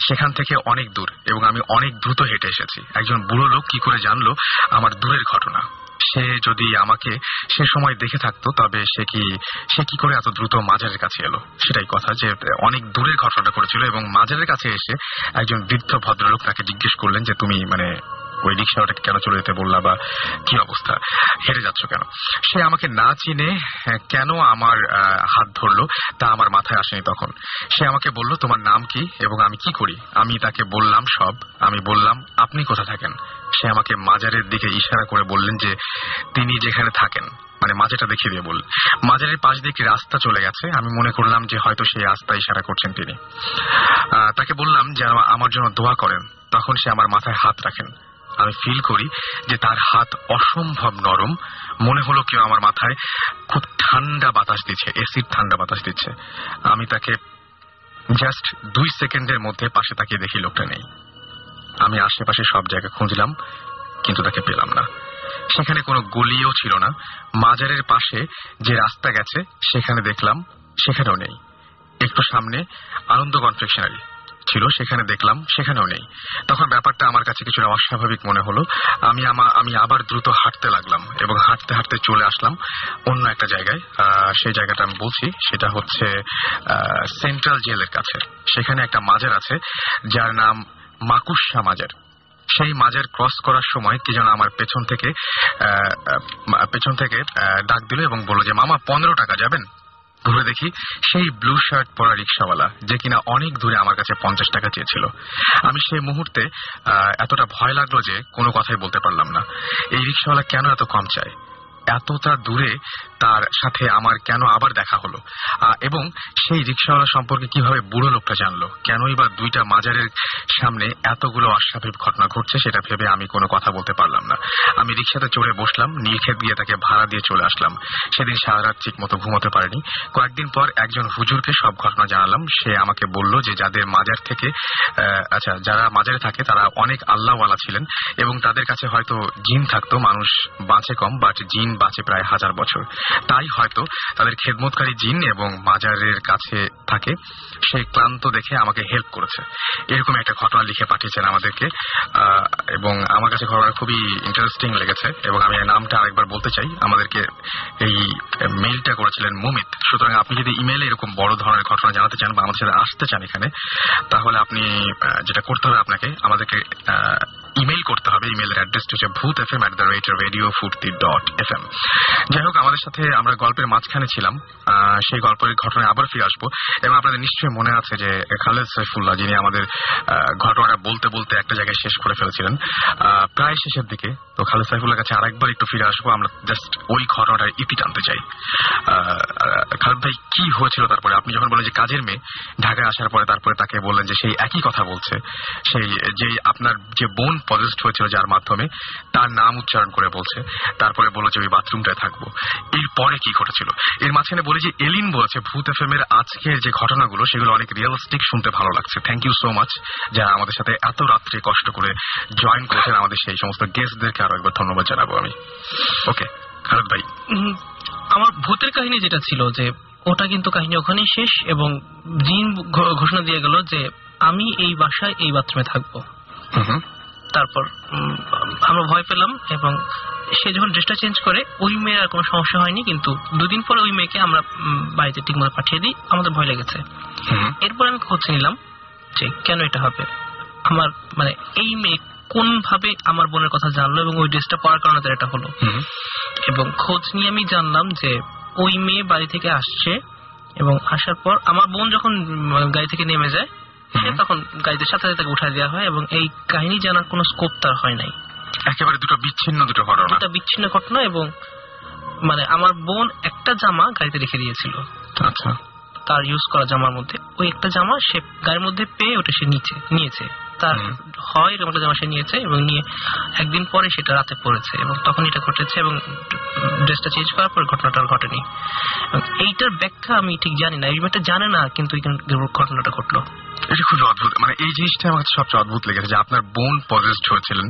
সেখান থেকে অনেক দূর, এবং আমি অনেক দ্রুত হেঁটে এসেছি। একজন বুড়ো লোক কি করে জানলো আমার দূরের ঘটনা? সে যদি আমাকে সে সময় দেখে থাকতো তবে সে কি করে এত দ্রুত মাজারের কাছে এলো? সেটাই কথা, যে অনেক দূরের ঘটনাটা করেছিল। এবং মাজারের কাছে এসে একজন বৃদ্ধ ভদ্রলোক তাকে জিজ্ঞেস করলেন যে, তুমি ওই রিক্সাওয়াটাকে কেন চলে যেতে বললা, বা কি অবস্থা, হেঁটে যাচ্ছ কেন? সে আমাকে না চিনে কেন আমার হাত ধরলো তা আমার মাথায় আসেনি তখন। সে আমাকে বলল, তোমার নাম কি এবং আমি কি করি? আমি তাকে বললাম সব। আমি বললাম, আপনি কোথা থাকেন? সে আমাকে মাজারের দিকে ইশারা করে বললেন যে তিনি যেখানে থাকেন, মাজারটা দেখিয়ে দিয়ে বললেন। মাজারের পাশ দিয়ে রাস্তা চলে গেছে। আমি মনে করলাম যে হয়তো সেই রাস্তা ইশারা করছেন তিনি। তাকে বললাম যে আমার জন্য দোয়া করেন। তখন সে আমার মাথায় হাত রাখেন। আমি ফিল করি যে তার হাত অসম্ভব নরম। মনে হলো কেউ আমার মাথায় খুব ঠান্ডা বাতাস দিচ্ছে, এসিড ঠান্ডা বাতাস দিচ্ছে। আমি তাকে জাস্ট 2 সেকেন্ডের মধ্যে পাশে তাকিয়ে দেখি লোকটা নেই। আমি আশেপাশে সব জায়গা খুঁজলাম, কিন্তু তাকে পেলাম না। সেখানে কোনো গলিও ছিল না। মাজারের পাশে যে রাস্তা গেছে সেখানে দেখলাম, সেখানেও নেই। একটু সামনে আনন্দ কনফেকশনারি ছিল, সেখানে দেখলাম, সেখানেও নেই। তখন ব্যাপারটা আমার কাছে কিছুটা অস্বাভাবিক মনে হলো। আমি আবার দ্রুত হাঁটতে লাগলাম এবং হাঁটতে হাঁটতে চলে আসলাম অন্য একটা জায়গায়। সেই জায়গাটা আমি বলছি, সেটা হচ্ছে সেন্ট্রাল জেলের কাছে। সেখানে একটা মাজার আছে যার নাম মাকুশা মাজার। সেই মাজার ক্রস করার সময় কি যেন আমার পেছন থেকে ডাক দিল এবং বলল যে, মামা 15 টাকা, যাবেন? ঘুরে দেখি সেই ব্লু শার্ট পরা রিক্সাওয়ালা, যে কিনা অনেক দূরে আমার কাছে 50 টাকা চেয়েছিল। আমি সেই মুহূর্তে এতটা ভয় লাগলো যে কোনো কথাই বলতে পারলাম না। এই রিক্সাওয়ালা কেন এত কম চায়? এতটা দূরে তার সাথে আমার কেন আবার দেখা হলো? এবং সেই রিক্সাওয়ালা সম্পর্কে কিভাবে বুড়ো লোকটা জানলো? কেনই বা 2টা মাজারের সামনে এতগুলো অস্বাভাবিক ঘটনা ঘটছে, সেটা ভেবে আমি কোনো কথা বলতে পারলাম না। আমি রিক্সাতে চড়ে বসলাম, নীলক্ষেত গিয়ে তাকে ভাড়া দিয়ে চলে আসলাম। সেদিন সারা রাত ঠিক মতো ঘুমোতে পারিনি। কয়েকদিন পর একজন হুজুরকে সব ঘটনা জানালাম। সে আমাকে বলল যে যারা মাজারে থাকে তারা অনেক আল্লাহওয়ালা ছিলেন এবং তাদের কাছে হয়তো জিন থাকতো। মানুষ বাঁচে কম, বাট জিন বাঁচে প্রায় 1000 বছর। তাই হয়তো তাদের খেদমতকারী জিন এবং মাজারের কাছে থাকে। সে ক্লান্ত দেখে আমাকে হেল্প করেছে। এরকম একটা ঘটনা লিখে পাঠিয়েছেন আমাদেরকে, এবং আমার কাছে ঘটনা খুবই ইন্টারেস্টিং লেগেছে এবং আমি নামটা আরেকবার বলতে চাই। আমাদেরকে এই মেইলটা করেছিলেন মুমিত। সুতরাং আপনি যদি ইমেইলে এরকম বড় ধরনের ঘটনা জানাতে চান বা আমাদের সাথে আসতে চান এখানে, তাহলে আপনি যেটা করতে হবে, আপনাকে আমাদেরকে ইমেইল করতে হবে। ইমেইলের অ্যাড্রেসটা হচ্ছে bhutfm@radiofurti.fm। যাই হোক, আমাদের সাথে আমরা গল্পের মাঝখানে ছিলাম, সেই গল্পের ঘটনায় আবার ফিরে আসবো। এবং আপনাদের নিশ্চয়ই মনে আছে যে খালেদ সাইফুল্লাহ, যিনি আমাদের ঘটনাটা বলতে বলতে একটা জায়গায় শেষ করে ফেলেছিলেন প্রায় শেষের দিকে। তো খালেদ সাইফুল্লাহ কাছে আরেকবার একটু ফিরে আসবো, আমরা জাস্ট ওই ঘটনাটার ইতি টানতে চাই। খালেদ ভাই, কি হয়েছিল তারপরে? আপনি যখন বলেন যে কাজের মেয়ে ঢাকায় আসার পরে তারপরে তাকে বললেন যে সেই একই কথা বলছে, সেই যে আপনার যে বোন পজেসড হয়েছিল যার মাধ্যমে, তার নাম উচ্চারণ করে বলছে, তারপরে বলল যে ওই বাথরুমটায় থাকবো। এরপরে কি ঘটেছিল? এর মাঝখানে বলি যে এলিন বলেছে ভূত এফএম এর আজকের যে ঘটনাগুলো সেগুলো অনেক রিয়েলিস্টিক, শুনতে ভালো লাগছে। থ্যাংক ইউ সো মাচ যারা আমাদের সাথে এত রাত্রে কষ্ট করে জয়েন করেছেন। আমাদের সেই সমস্ত গেস্টদেরকে আরো একবার ধন্যবাদ জানাবো আমি। ওকে খালেদ ভাই, আমার ভূতের কাহিনী যেটা ছিল যে ওটা কিন্তু কাহিনী ওখানেই শেষ, এবং জিন ঘোষণা দিয়ে গেল যে আমি এই বাসায় এই বাথরুমে থাকবো। তারপর আমরা ভয় পেলাম, এবং সে যখন ড্রেসটা চেঞ্জ করে ওই মেয়ের আর কোনো সমস্যা হয়নি, কিন্তু দুদিন পরে ওই মেয়েকে আমরা বাড়িতে ঠিকমতো পাঠিয়ে দিই। আমাদের ভয় লেগেছে। এরপর আমি খোঁজ নিলাম যে কেন এটা হবে। আমার মানে এই মেয়ে কোন ভাবে আমার বোনের কথা জানলো এবং ওই ড্রেসটা পরার কারণে এটা হলো। এবং খোঁজ নিয়ে আমি জানলাম যে ওই মেয়ে বাড়ি থেকে আসছে, এবং আসার পর আমার বোন যখন গাড়ি থেকে নেমে যায় তখন গাড়িতে সাথে সাথে তাকে উঠায় দেওয়া হয়, এবং এই কাহিনী জানার কোনো স্কোপ তার হয় নাই। একেবারে দুটো বিচ্ছিন্ন ঘটনা। এবং মানে আমার বোন একটা জামা গাড়িতে রেখে দিয়েছিল। আচ্ছা, তার ইউজ করা জামার মধ্যে ওই একটা জামা সে গাড়ির মধ্যে পেয়ে ওটা সে নিয়েছে। তার হয় এরকম একটা জামা সে নিয়েছে, এবং নিয়ে একদিন পরে সেটা রাতে পড়েছে, এবং তখন এটা ঘটেছে, এবং ড্রেসটা চেঞ্জ করার পর ঘটনাটা ঘটেনি। এইটার ব্যাখ্যা আমি ঠিক জানি না, এই মেয়েটা জানে না, কিন্তু ঘটনাটা ঘটলো। এটা খুব অদ্ভুত। মানে এই জিনিসটা আমার সবচেয়ে অদ্ভুত লেগেছে যে আপনার বোন পজেসড হয়েছিলেন,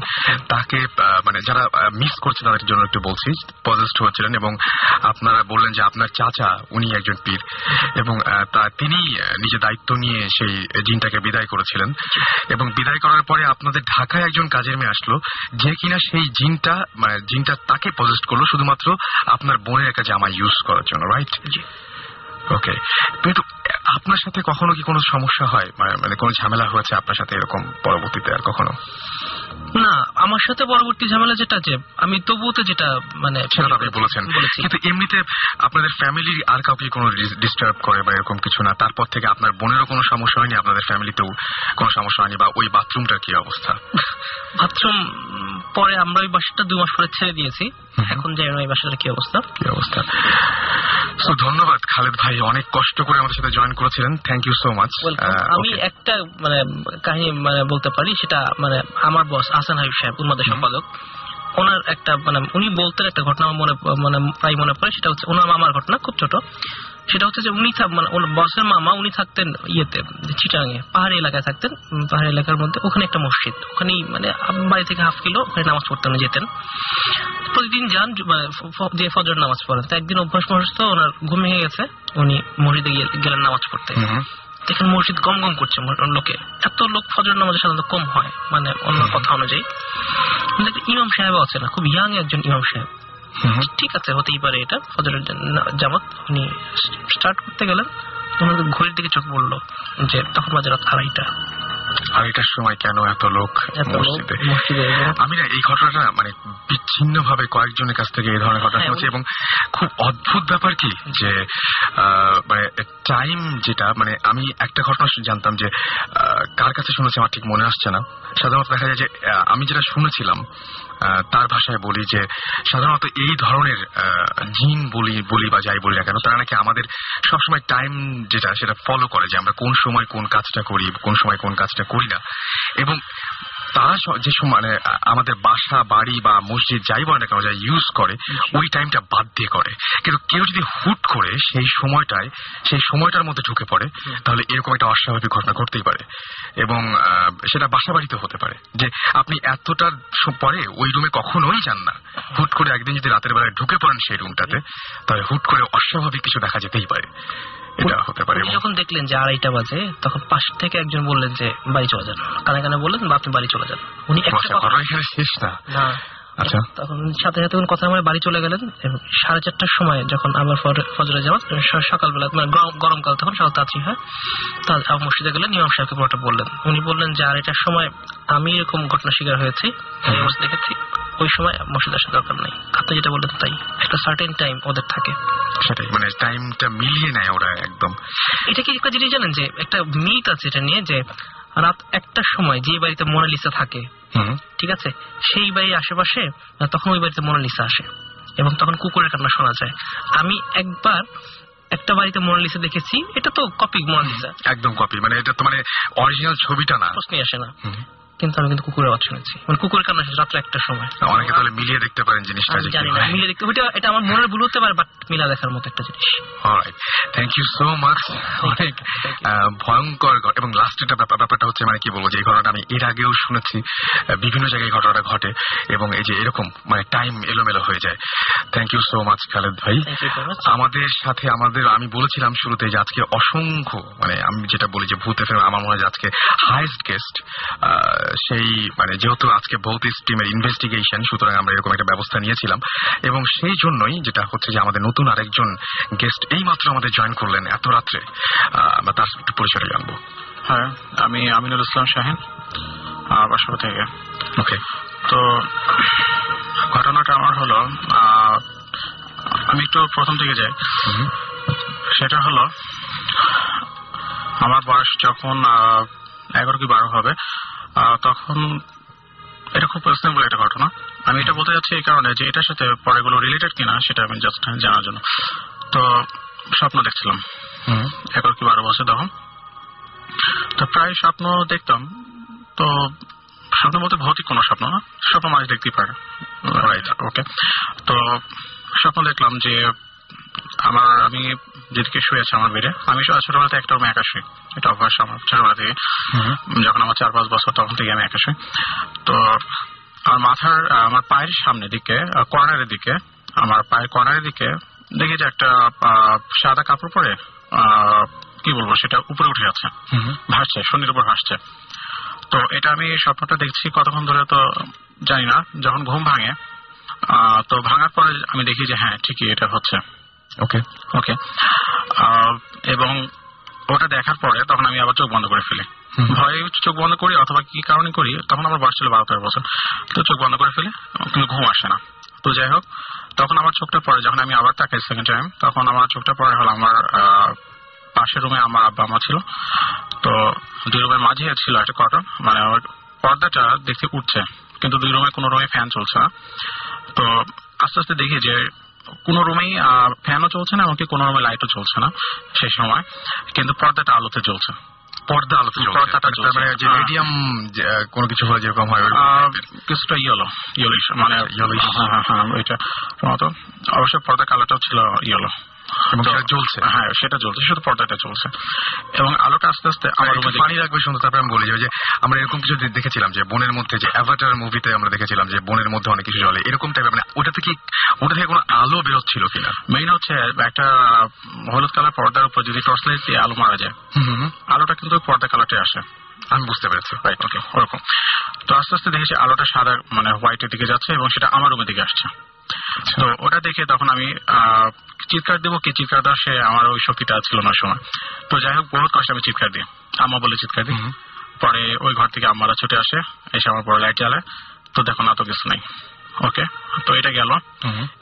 তাকে মানে যারা মিস করছে তাদের জন্য একটু বলছি, পজেসড হয়েছিলেন, এবং আপনারা বললেন যে আপনার চাচা উনি একজন পীর, এবং তিনি নিজে দায়িত্ব নিয়ে সেই জিনটাকে বিদায় করেছিলেন। এবং বিদায় করার পরে আপনাদের ঢাকায় একজন কাজের মেয়ে আসলো, যে কিনা সেই জিনটা মানে জিনটা তাকে পজেসড করলো শুধুমাত্র আপনার বোনের একটা জামা ইউজ করার জন্য, রাইট? ওকে, কিন্তু আপনার সাথে কখনো কি কোনো সমস্যা হয়, মানে কোনো ঝামেলা হয়েছে আপনার সাথে এরকম পরবর্তীতে আর কখনো? না, আমার সাথে পরবর্তী ঝামেলা যেটা যে আমি তবুতে যেটা মানে সেটা আপনি বলেছেন, কিন্তু এমনিতে আপনাদের ফ্যামিলির আর কাউকে কোনো ডিস্টার্ব করে বা এরকম কিছু না? তারপর থেকে আপনার বোনেরও কোনো সমস্যা হয়নি, আপনাদের ফ্যামিলিতেও কোনো সমস্যা হয়নি? বা ওই বাথরুমটার কি অবস্থা? বাথরুম পরে আমরা ওই বাসাটা 2 মাস পরে ছেড়ে দিয়েছি, এখন জানি না এই বাসাটার কি অবস্থা। ধন্যবাদ খালেদ ভাই, অনেক কষ্ট করে আমাদের সাথে জয়েন করেছিলেন। Thank you so much. আমি একটা মানে কাহিনী মানে বলতে পারি, সেটা মানে আমার বস আহসান হাবিব সাহেব, উন্মাদের সম্পাদক, ওনার একটা মানে উনি বলতেন একটা ঘটনা মানে প্রায় মনে পড়ে। সেটা হচ্ছে ওনার মামার ঘটনা, খুব ছোট। সেটা হচ্ছে যে উনি মানে বসের মামা, উনি থাকতেন ইয়েতে চিটাগাঙে, পাহাড়ি এলাকায় থাকতেন। পাহাড়ি এলাকার মধ্যে ওখানে একটা মসজিদ, ওখানেই মানে বাড়ি থেকে হাফ কিলো ওখানে নামাজ পড়তে উনি যেতেন। প্রতিদিন যান দিয়ে ফজর নামাজ পড়েন। তো একদিন অভ্যাস মনস্ত ওনার ঘুম ভেঙে গেছে, উনি মসজিদে গেলেন নামাজ পড়তে। দেখেন মসজিদ গম গম করছে লোকে, এত লোক ফজর নামাজে সাধারণত কম হয় মানে অন্য কথা অনুযায়ী। ইমাম সাহেব আছে না, খুব ইয়াং একজন ইমাম সাহেব। ঠিক আছে, হতেই পারে এটা ফজরের জামাত। উনি স্টার্ট করতে গেলেন, ওনাদের ঘড়ির দিকে চোখ পড়লো যে তখন বাজে রাত 2:30টার সময় কেন এত লোক মসজিদে? আমি না এই ঘটনাটা মানে বিচ্ছিন্ন ভাবে কয়েকজনের কাছ থেকে এই ধরনের ঘটনা শুনেছি, এবং খুব অদ্ভুত ব্যাপার কি যে মানে টাইম যেটা মানে আমি একটা ঘটনা জানতাম যে কার কাছে শুনেছি আমার ঠিক মনে আসছে না। সাধারণত দেখা যায় যে আমি যেটা শুনেছিলাম তার ভাষায় বলি যে সাধারণত এই ধরনের জিন বলি বা যাই বলি না কেন, তারা নাকি আমাদের সবসময় টাইম যেটা সেটা ফলো করে, যে আমরা কোন সময় কোন কাজটা করি, কোন সময় কোন কাজটা করি না। এবং তারা যে সময় মানে আমাদের বাসা বাড়ি বা মসজিদ যাই বলে না কেন যা ইউজ করে ওই টাইমটা বাদ দিয়ে করে। কিন্তু কেউ যদি হুট করে সেই সময়টার মধ্যে ঢুকে পড়ে তাহলে এরকম একটা অস্বাভাবিক ঘটনা ঘটতেই পারে। এবং সেটা বাসা বাড়িতে হতে পারে যে আপনি এতটার পরে ওই রুমে কখনোই যান না, হুট করে একদিন যদি রাতের বেলায় ঢুকে পড়েন সেই রুমটাতে তাহলে হুট করে অস্বাভাবিক কিছু দেখা যেতেই পারে। এটা হতে পারে। যখন দেখলেন যে 2:30 বাজে তখন পাশ থেকে একজন বললেন যে বাড়ি চলে যান, কানে কানে বললেন বা আপনি বাড়ি চলে যান। উনি একটা কথা শেষ না, আচ্ছা, তখন সাথে সাথে কথা আমার বাড়ি চলে গেলেন। 4:30টার সময় যখন আবার ফজরে যাওয়া সকালবেলা গরমকাল, তখন সকাল তাড়াতাড়ি হয়, তা মসজিদে গেলেন, ইমাম সাহেবকে পুরোটা বললেন। উনি বললেন যে আর এটার সময় আমি এরকম ঘটনা শিকার হয়েছি, দেখেছি, ওই সময় মসজিদ আসার দরকার নেই। আপনি যেটা বললেন তাই, একটা সার্টেন টাইম ওদের থাকে, সেটাই মানে টাইমটা মিলিয়ে নেয় ওরা একদম। এটা কি একটা জিনিস জানেন যে একটা মিথ আছে এটা নিয়ে, যে রাত 1টার সময় যে বাড়িতে মোনালিসা থাকে, ঠিক আছে, সেই বাড়ির আশেপাশে তখন ওই বাড়িতে মোনালিসা আসে এবং তখন কুকুরের কান্না শোনা যায়। আমি একবার একটা বাড়িতে মোনালিসা দেখেছি, এটা তো কপি মোনালিসা, একদম কপি, মানে এটা তো মানে অরিজিনাল ছবিটা না, প্রশ্নই আসে না, কিন্তু আমি কিন্তু কুকুরের আওয়াজ শুনেছি, মানে কুকুরের কান্না রাত্রে 1টার সময়। অনেকে তাহলে মিলিয়ে দেখতে পারেন জিনিসটা, জানি না মিলিয়ে দেখতে, এটা আমার মনের ভুল হতে পারে, বাট মিলা দেখার মতো একটা জিনিস। Alright, thank you so much. অনেক ভয়ঙ্কর, এবং লাস্টের ব্যাপারটা হচ্ছে মানে কি বলবো, যে এই ঘটনাটা আমি এর আগেও শুনেছি, বিভিন্ন জায়গায় ঘটনাটা ঘটে, এবং এই যে এরকম মানে টাইম এলোমেলো হয়ে যায়। Thank you so much Khaled ভাই। আমাদের সাথে আমি বলেছিলাম শুরুতে যে আজকে অসংখ্য, মানে আমি যেটা বলি যে ভূত এফএম আমার মনে হয় আজকে হাইয়েস্ট গেস্ট, সেই মানে যেহেতু আজকে ভৌত টিমের ইনভেস্টিগেশন, সুতরাং আমরা এরকম একটা ব্যবস্থা নিয়েছিলাম, এবং সেই জন্যই যেটা হচ্ছে যে আমাদের নতুন আরেকজন গেস্ট এই মাত্র আমাদের জয়েন করলেন এত রাত্রে, আমরা তার একটু পরিচয় জানবো। হ্যাঁ, আমি আমিনুল ইসলাম শাহিন, বাসাবো থেকে। ওকে, তো ঘটনাটা আমার হলো, আমি একটু প্রথম থেকে যাই। সেটা হলো আমার বয়স যখন 11 কি 12 হবে, তখন এটা খুব পার্সোনাল একটা ঘটনা। আমি এটা বলতে যাচ্ছি এই কারণে যে এটার সাথে পরেগুলো রিলেটেড কিনা সেটা আমি জাস্ট জানার জন্য। তো স্বপ্ন দেখছিলাম 11 কি 12 বছর তখন। তো প্রায় স্বপ্ন দেখতাম, তো স্বপ্ন বলতে ভৌতিক কোনো স্বপ্ন না, স্বপ্ন মানুষ দেখতেই পারে। ওকে, তো স্বপ্ন দেখলাম যে আমি যেদিকে শুয়েছি আমার বেডে, আমি ছোটবেলাতে একটা রুমে একা শুই, এটা অভ্যাস আমার ছোটবেলা থেকে। যখন আমার 4-5 বছর তখন থেকে আমি একা শুই। তো আমার পায়ের সামনের দিকে, কর্নারের দিকে, আমার পায়ের কর্নারের দিকে দেখি যে একটা সাদা কাপড় পরে, কি বলবো, সেটা উপরে উঠে যাচ্ছে, ভাসছে, শনির উপর ভাসছে। তো এটা আমি স্বপ্নটা দেখছি কতক্ষণ ধরে তো জানি না। যখন ঘুম ভাঙে, তো ভাঙার পরে আমি দেখি যে হ্যাঁ ঠিকই এটা হচ্ছে। ওকে ওকে, এবং ওটা দেখার পরে তখন আমি আবার চোখ বন্ধ করে ফেলি, ভয়ে চোখ বন্ধ করি, অথবা কি কারণে করি, তখন আমার বয়স ছিল 12-13 বছর। তো চোখ বন্ধ করে ফেলি, কিন্তু ঘুম আসে না। তো যাই হোক, তখন আমার চোখটা পড়ে, যখন আমি আবার তাকাই সেকেন্ড টাইম, তখন আমার চোখটা পড়ে হলো আমার পাশের রুমে আমার আব্বা মা ছিল। তো 2 রুমের মাঝে ছিল একটা কটন, মানে পর্দাটা দেখতে উঠছে, কিন্তু 2 রুমে কোনো রুমে ফ্যান চলছে না। তো আস্তে আস্তে দেখি যে কোন রুমেই ফ্যানও চলছে না, এমনকি কোন রুমে লাইটও চলছে না সেই সময়, কিন্তু পর্দাটা আলোতে চলছে। পর্দাটা মিডিয়াম কোনো কিছু হলে যেরকম হয় কিছুটা ইয়েলোইশ, মানে ওইটা অবশ্য পর্দা কালারটাও ছিল ইয়েলো, চলছে। হ্যাঁ, সেটা চলছে, শুধু পর্দাটা চলছে, এবং আলোটা আস্তে আস্তে আমার রুমে পানি রাখবে শুনতে। তারপরে আমি বলি যে আমরা এরকম কিছু দেখেছিলাম যে বনের মধ্যে, যে অ্যাভাটার মুভিতে আমরা দেখেছিলাম যে বনের মধ্যে অনেক কিছু চলে, এরকম টাইপের, মানে ওটা থেকে কোনো আলো বেরোচ্ছিল কিনা। মেইন হচ্ছে একটা হলুদ কালার পর্দার উপর যদি টর্চ লাইট দিয়ে আলো মারা যায়, আলোটা কিন্তু পর্দা কালারটা আসে। আমি বুঝতে পেরেছি, রাইট, ওকে, ওরকম। তো আস্তে আস্তে দেখেছি আলোটা সাদা, মানে হোয়াইটের দিকে যাচ্ছে, এবং সেটা আমার রুমের দিকে আসছে। তো ওটা দেখে তখন আমি চিৎকার দেবো, কি চিৎকার দেওয়া, সে আমার ওই শক্তিটা ছিল না সময়। তো যাই হোক, বহুত কষ্ট আমি চিৎকার দিই, আম্মা বলে চিৎকার দিই। পরে ওই ঘর থেকে আম্মারা ছুটে আসে, এসে আমার পরে লাইট জ্বালায়। তো দেখো না, তো কিছু নাই। ওকে, তো এটা গেল।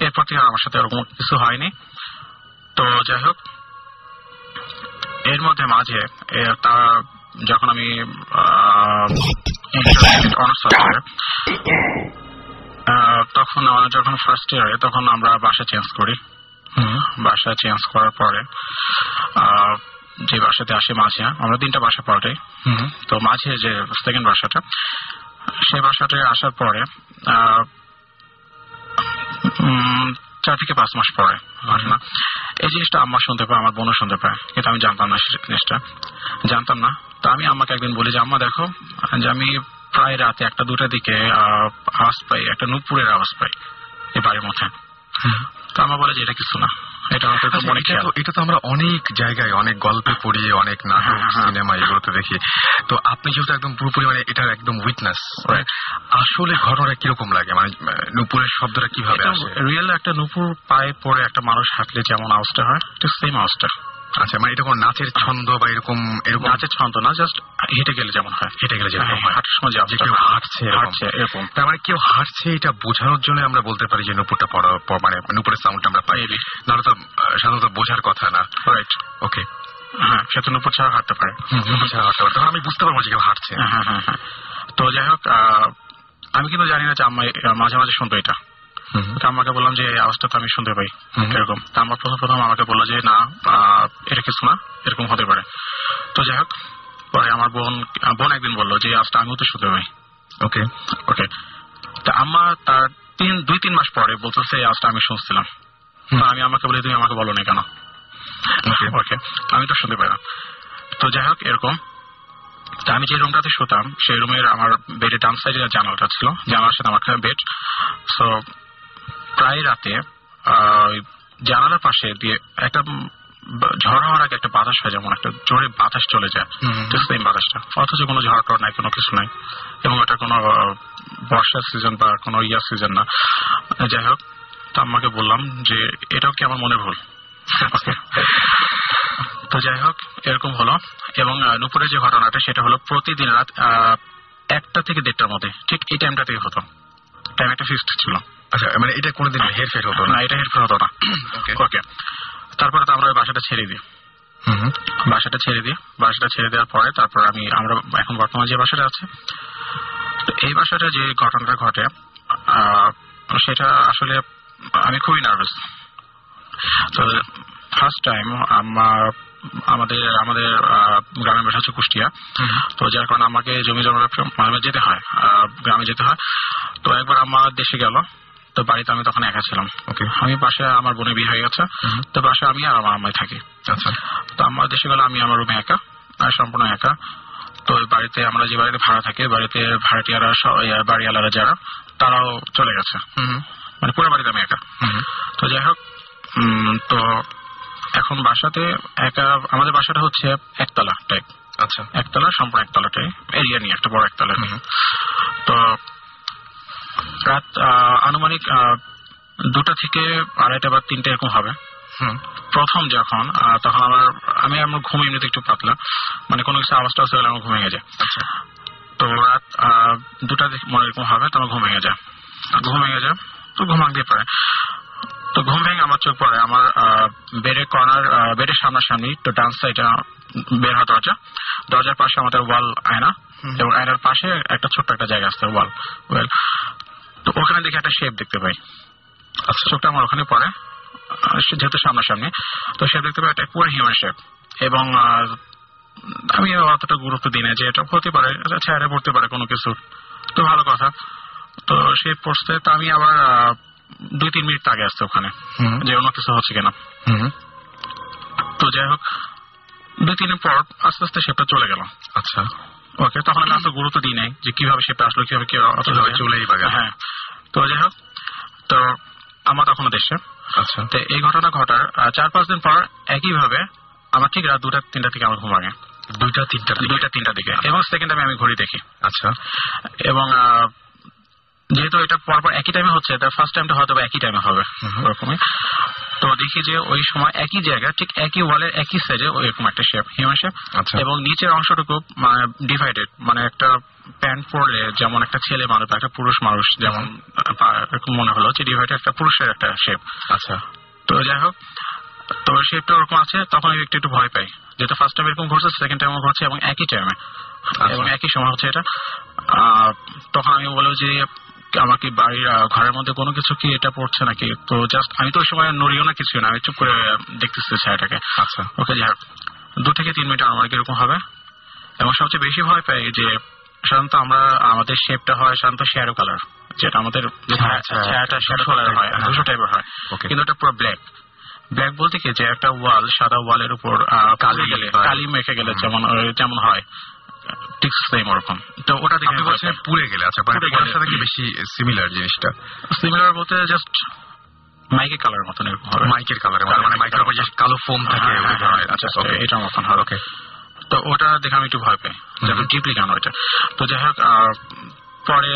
এরপর থেকে আমার সাথে ওরকম কিছু হয়নি। তো যাই হোক, এর মধ্যে মাঝে যখন আমি তখন যখন ফার্স্ট ইয়ারে, তখন আমরা বাসা চেঞ্জ করি। বাসা চেঞ্জ করার পরে যে বাসাতে আসে মাঝে, আমরা 3টা বাসা পাল্টাই। তো মাঝে যে সেকেন্ড বাসাটা, সেই বাসাটায় আসার পরে 4 থেকে 5 মাস পরে ঘটনা, এই জিনিসটা আম্মা শুনতে পায়, আমার বোনও শুনতে পায়, কিন্তু আমি জানতাম না, জিনিসটা জানতাম না। তো আমি আম্মাকে একদিন বলি যে আম্মা দেখো, যে আমি প্রায় রাতে 1-2টার দিকে আওয়াজ পাই, একটা নুপুরের আওয়াজ পাই এই বাড়ির মধ্যে। তো আম্মা বলে যে এটা কিছু না, এটা আমার তো মনে খেয়াল। এটা তো আমরা অনেক জায়গায় অনেক গল্পে পড়ি, অনেক নাটক সিনেমা এগুলোতে দেখি। তো আপনি যেহেতু একদম পুরোপুরি মানে এটার একদম উইটনেস, আসলে ঘটনা কিরকম লাগে, মানে নূপুরের শব্দটা কিভাবে আসে? রিয়েল একটা নূপুর পায়ে পড়ে একটা মানুষ হাঁটলে যেমন আওয়াজটা হয় ঠিক সেম আওয়াজটা। আচ্ছা, মানে এটা কোন নাচের ছন্দ বা এরকম নাচের ছন্দ না, জাস্ট হেঁটে গেলে যেমন হয়, হেঁটে গেলে যেমন হয়, হাঁটার সময় যে কেউ হাঁটছে এরকম। তার মানে কেউ হাঁটছে এটা বোঝানোর জন্য আমরা বলতে পারি যে নূপুরটা পড়া, মানে নূপুরের সাউন্ডটা আমরা পাই, নাহলে তো সাধারণত বোঝার কথা না। রাইট, ওকে, হ্যাঁ, সে তো নূপুর ছাড়া হাঁটতে পারে, নূপুর ছাড়া হাঁটতে পারে, তখন আমি বুঝতে পারবো যে কেউ হাঁটছে। হ্যাঁ। তো যাই হোক, আমি কিন্তু জানি না যে মাঝে মাঝে শুনতো এটা। আমাকে বললাম যে আওয়াজটা তো আমি শুনতে পাই এরকম। তা আমার প্রথম আমাকে বললো যে না, এটা কিছু না, এরকম হতে পারে। তো যাই হোক, পরে আমার বোন একদিন বললো যে আওয়াজটা আমিও তো শুনতে পাই। ওকে, তা আমার তার 2-3 মাস পরে বলতেছে এই আওয়াজটা আমি শুনছিলাম। আমি আমাকে বলি তুমি আমাকে বলো না কেন? ওকে, আমি তো শুনতে পাই না। তো যাই হোক, এরকম। তা আমি যে রুমটাতে শুতাম সেই রুমের আমার বেডের ডান সাইডে জানালাটা ছিল, জানালার সাথে আমার বেড। সো প্রায় রাতে জানালার পাশে দিয়ে একটা ঝড় হওয়ার আগে একটা বাতাস হয়, যেমন একটা জোরে বাতাস চলে যায়, সেম বাতাসটা, অথচ কোনো ঝড় টড় নাই, কোনো কিছু নাই, এবং এটা কোনো বর্ষার সিজন বা কোনো ইয়ার সিজন না। যাই হোক, তো আমাকে বললাম যে এটাও কি আমার মনে ভুল? তো যাই হোক, এরকম হলো। এবং নূপুরের যে ঘটনাটা সেটা হলো প্রতিদিন রাত 1টা থেকে 1:30টার মধ্যে, ঠিক এই টাইমটা থেকে হতো। টাইম একটা ফিক্সড ছিল। আচ্ছা, মানে এটা কোনোদিন হেরফের হতো না? এটা হেরফের হতো না। ওকে, তারপরে তো আমরা বাসাটা ছেড়ে দিই। বাসাটা ছেড়ে দেওয়ার পরে তারপর আমরা এখন বর্তমানে যে বাসাটা আছে, তো এই বাসাটা যে ঘটনাটা ঘটে সেটা আসলে আমি খুবই নার্ভাস। তো ফার্স্ট টাইম আমাদের গ্রামের বাসা হচ্ছে কুষ্টিয়া। তো যার কারণে আমাকে জমি জমা মাঝে যেতে হয়, গ্রামে যেতে হয়। তো একবার আমার দেশে গেল, তো বাড়িতে আমি তখন একা ছিলাম। আমি বাসায়, আমার বোনের বিয়ে হয়ে গেছে, তো বাসায় আমি আর আমার আম্মাই থাকি। আচ্ছা, তো আমার দেশে গেলে আমি আমার রুমে একা, সম্পূর্ণ একা। তো বাড়িতে আমরা যে বাড়িতে ভাড়া থাকি, বাড়িতে ভাড়াটিয়ারা বাড়িওয়ালারা যারা, তারাও চলে গেছে, মানে পুরো বাড়িতে আমি একা। তো যাই হোক, তো এখন বাসাতে একা, আমাদের বাসাটা হচ্ছে একতলা টাইপ। আচ্ছা, একতলা, সম্পূর্ণ একতলা টাইপ এরিয়া নিয়ে, একটা বড় একতলা নিয়ে। তো রাত আনুমানিক 2টা থেকে 2:30 বা 3টে এরকম হবে। প্রথম যখন, তখন আমার ঘুম এমনিতে একটু পাতলা, মানে কোনো কিছু আওয়াজটা হলে আমার ঘুম ভেঙে যায়। তো রাত 2টা মনে এরকম হবে, তো আমার ঘুম ভেঙে যায়। তো ঘুম ভাঙতে পারে। তো ঘুম ভেঙে আমার চোখ পড়ে আমার বেডের সামনাসামনি, তো ডান সাইডে বের হওয়া দরজার পাশে আমাদের ওয়াল আয়না, এবং আয়নার পাশে একটা ছোট্ট একটা জায়গা আছে ওয়াল। তো ওখানে দেখে একটা শেপ দেখতে পাই। আচ্ছা, চোখটা আমার ওখানে পড়ে, যেহেতু সামনাসামনি, তো শেপ দেখতে পাই, একটা পুরো হিউম্যান শেপ। এবং আমি অতটা গুরুত্ব দিই না যে এটা হতে পারে, ছেড়ে পড়তে পারে কোনো কিছু, তো ভালো কথা। তো শেপ পড়ছে, তো আমি আবার 2-3 মিনিট আগে আসছে ওখানে, যে অন্য কিছু হচ্ছে কিনা। তো যাই হোক, 2-3 মিনিট পর আস্তে আস্তে শেপটা চলে গেল। আচ্ছা, ওকে, তখন আমি এত গুরুত্ব দিই নাই যে কিভাবে শেপটা আসলো, কিভাবে চলেই পারে। হ্যাঁ, তো যাই হোক, তো আমার তখন দেশে। আচ্ছা, তো এই ঘটনা ঘটার 4-5 দিন পর একইভাবে আমার ঠিক রাত 2টা-3টা থেকে আমার ঘুম ভাঙে। 2টা-3টা দিকে, এবং সেকেন্ড টাইমে আমি ঘড়ি দেখি। আচ্ছা, এবং যেহেতু এটা পরপর একই টাইমে হচ্ছে, তার ফার্স্ট টাইমটা হয়তো একই টাইমে হবে ওরকমই। তো দেখি যে ওই সময় একই জায়গা, ঠিক একই ওয়ালের একই সাইডে ওইরকম একটা শেপ, হিউম্যান শেপ। এবং নিচের অংশটুকু মানে ডিভাইডেড, মানে একটা প্যান্ট পরলে যেমন একটা ছেলে মানুষ বা একটা পুরুষ মানুষ যেমন এরকম মনে হলো যে ডিভাইডেড একটা পুরুষের একটা শেপ। আচ্ছা, তো যাই হোক, তো শেপটা ওরকম আছে। তখন আমি একটু ভয় পাই, যেহেতু ফার্স্ট টাইম এরকম ঘটছে, সেকেন্ড টাইম ঘটছে, এবং একই টাইমে এবং একই সময় হচ্ছে এটা। তখন আমি বলবো যে আমার কি বাড়ির ঘরের মধ্যে কোনো কিছু কি এটা পড়ছে নাকি। তো জাস্ট আমি তো ওই সময় নড়িও না, কিছু না, আমি চুপ করে দেখতেছি ছায়াটাকে। আচ্ছা, ওকে, যাই হোক, 2 থেকে 3 মিনিট আমার এরকম হবে। এবং সবচেয়ে বেশি ভয় পাই যে সাধারণত আমাদের শেপটা হয় সাধারণত শ্যাডো কালার, যেটা আমাদের ছায়াটা শ্যাডো কালার হয়, 200 টাইপের হয়, কিন্তু এটা পুরো ব্ল্যাক। ব্ল্যাক বলতে কি, যে একটা ওয়াল, সাদা ওয়ালের উপর কালি মেখে গেলে যেমন হয়, ঠিক সেম ওরকম। তো ওটা দেখে পুড়ে গেলে। আচ্ছা, পুড়ে গেলে সাথে কি বেশি সিমিলার জিনিসটা? সিমিলার বলতে জাস্ট মাইকের কালারের মতন এরকম হবে, মাইকের কালারের মতো, মানে মাইকের উপর যে কালো ফোম থাকে আচ্ছা এটা মতন হবে। ওকে, তো ওটা দেখে আমি একটু ভয় পাই, যেমন ডিপলি কেন এটা। তো যাই হোক পরে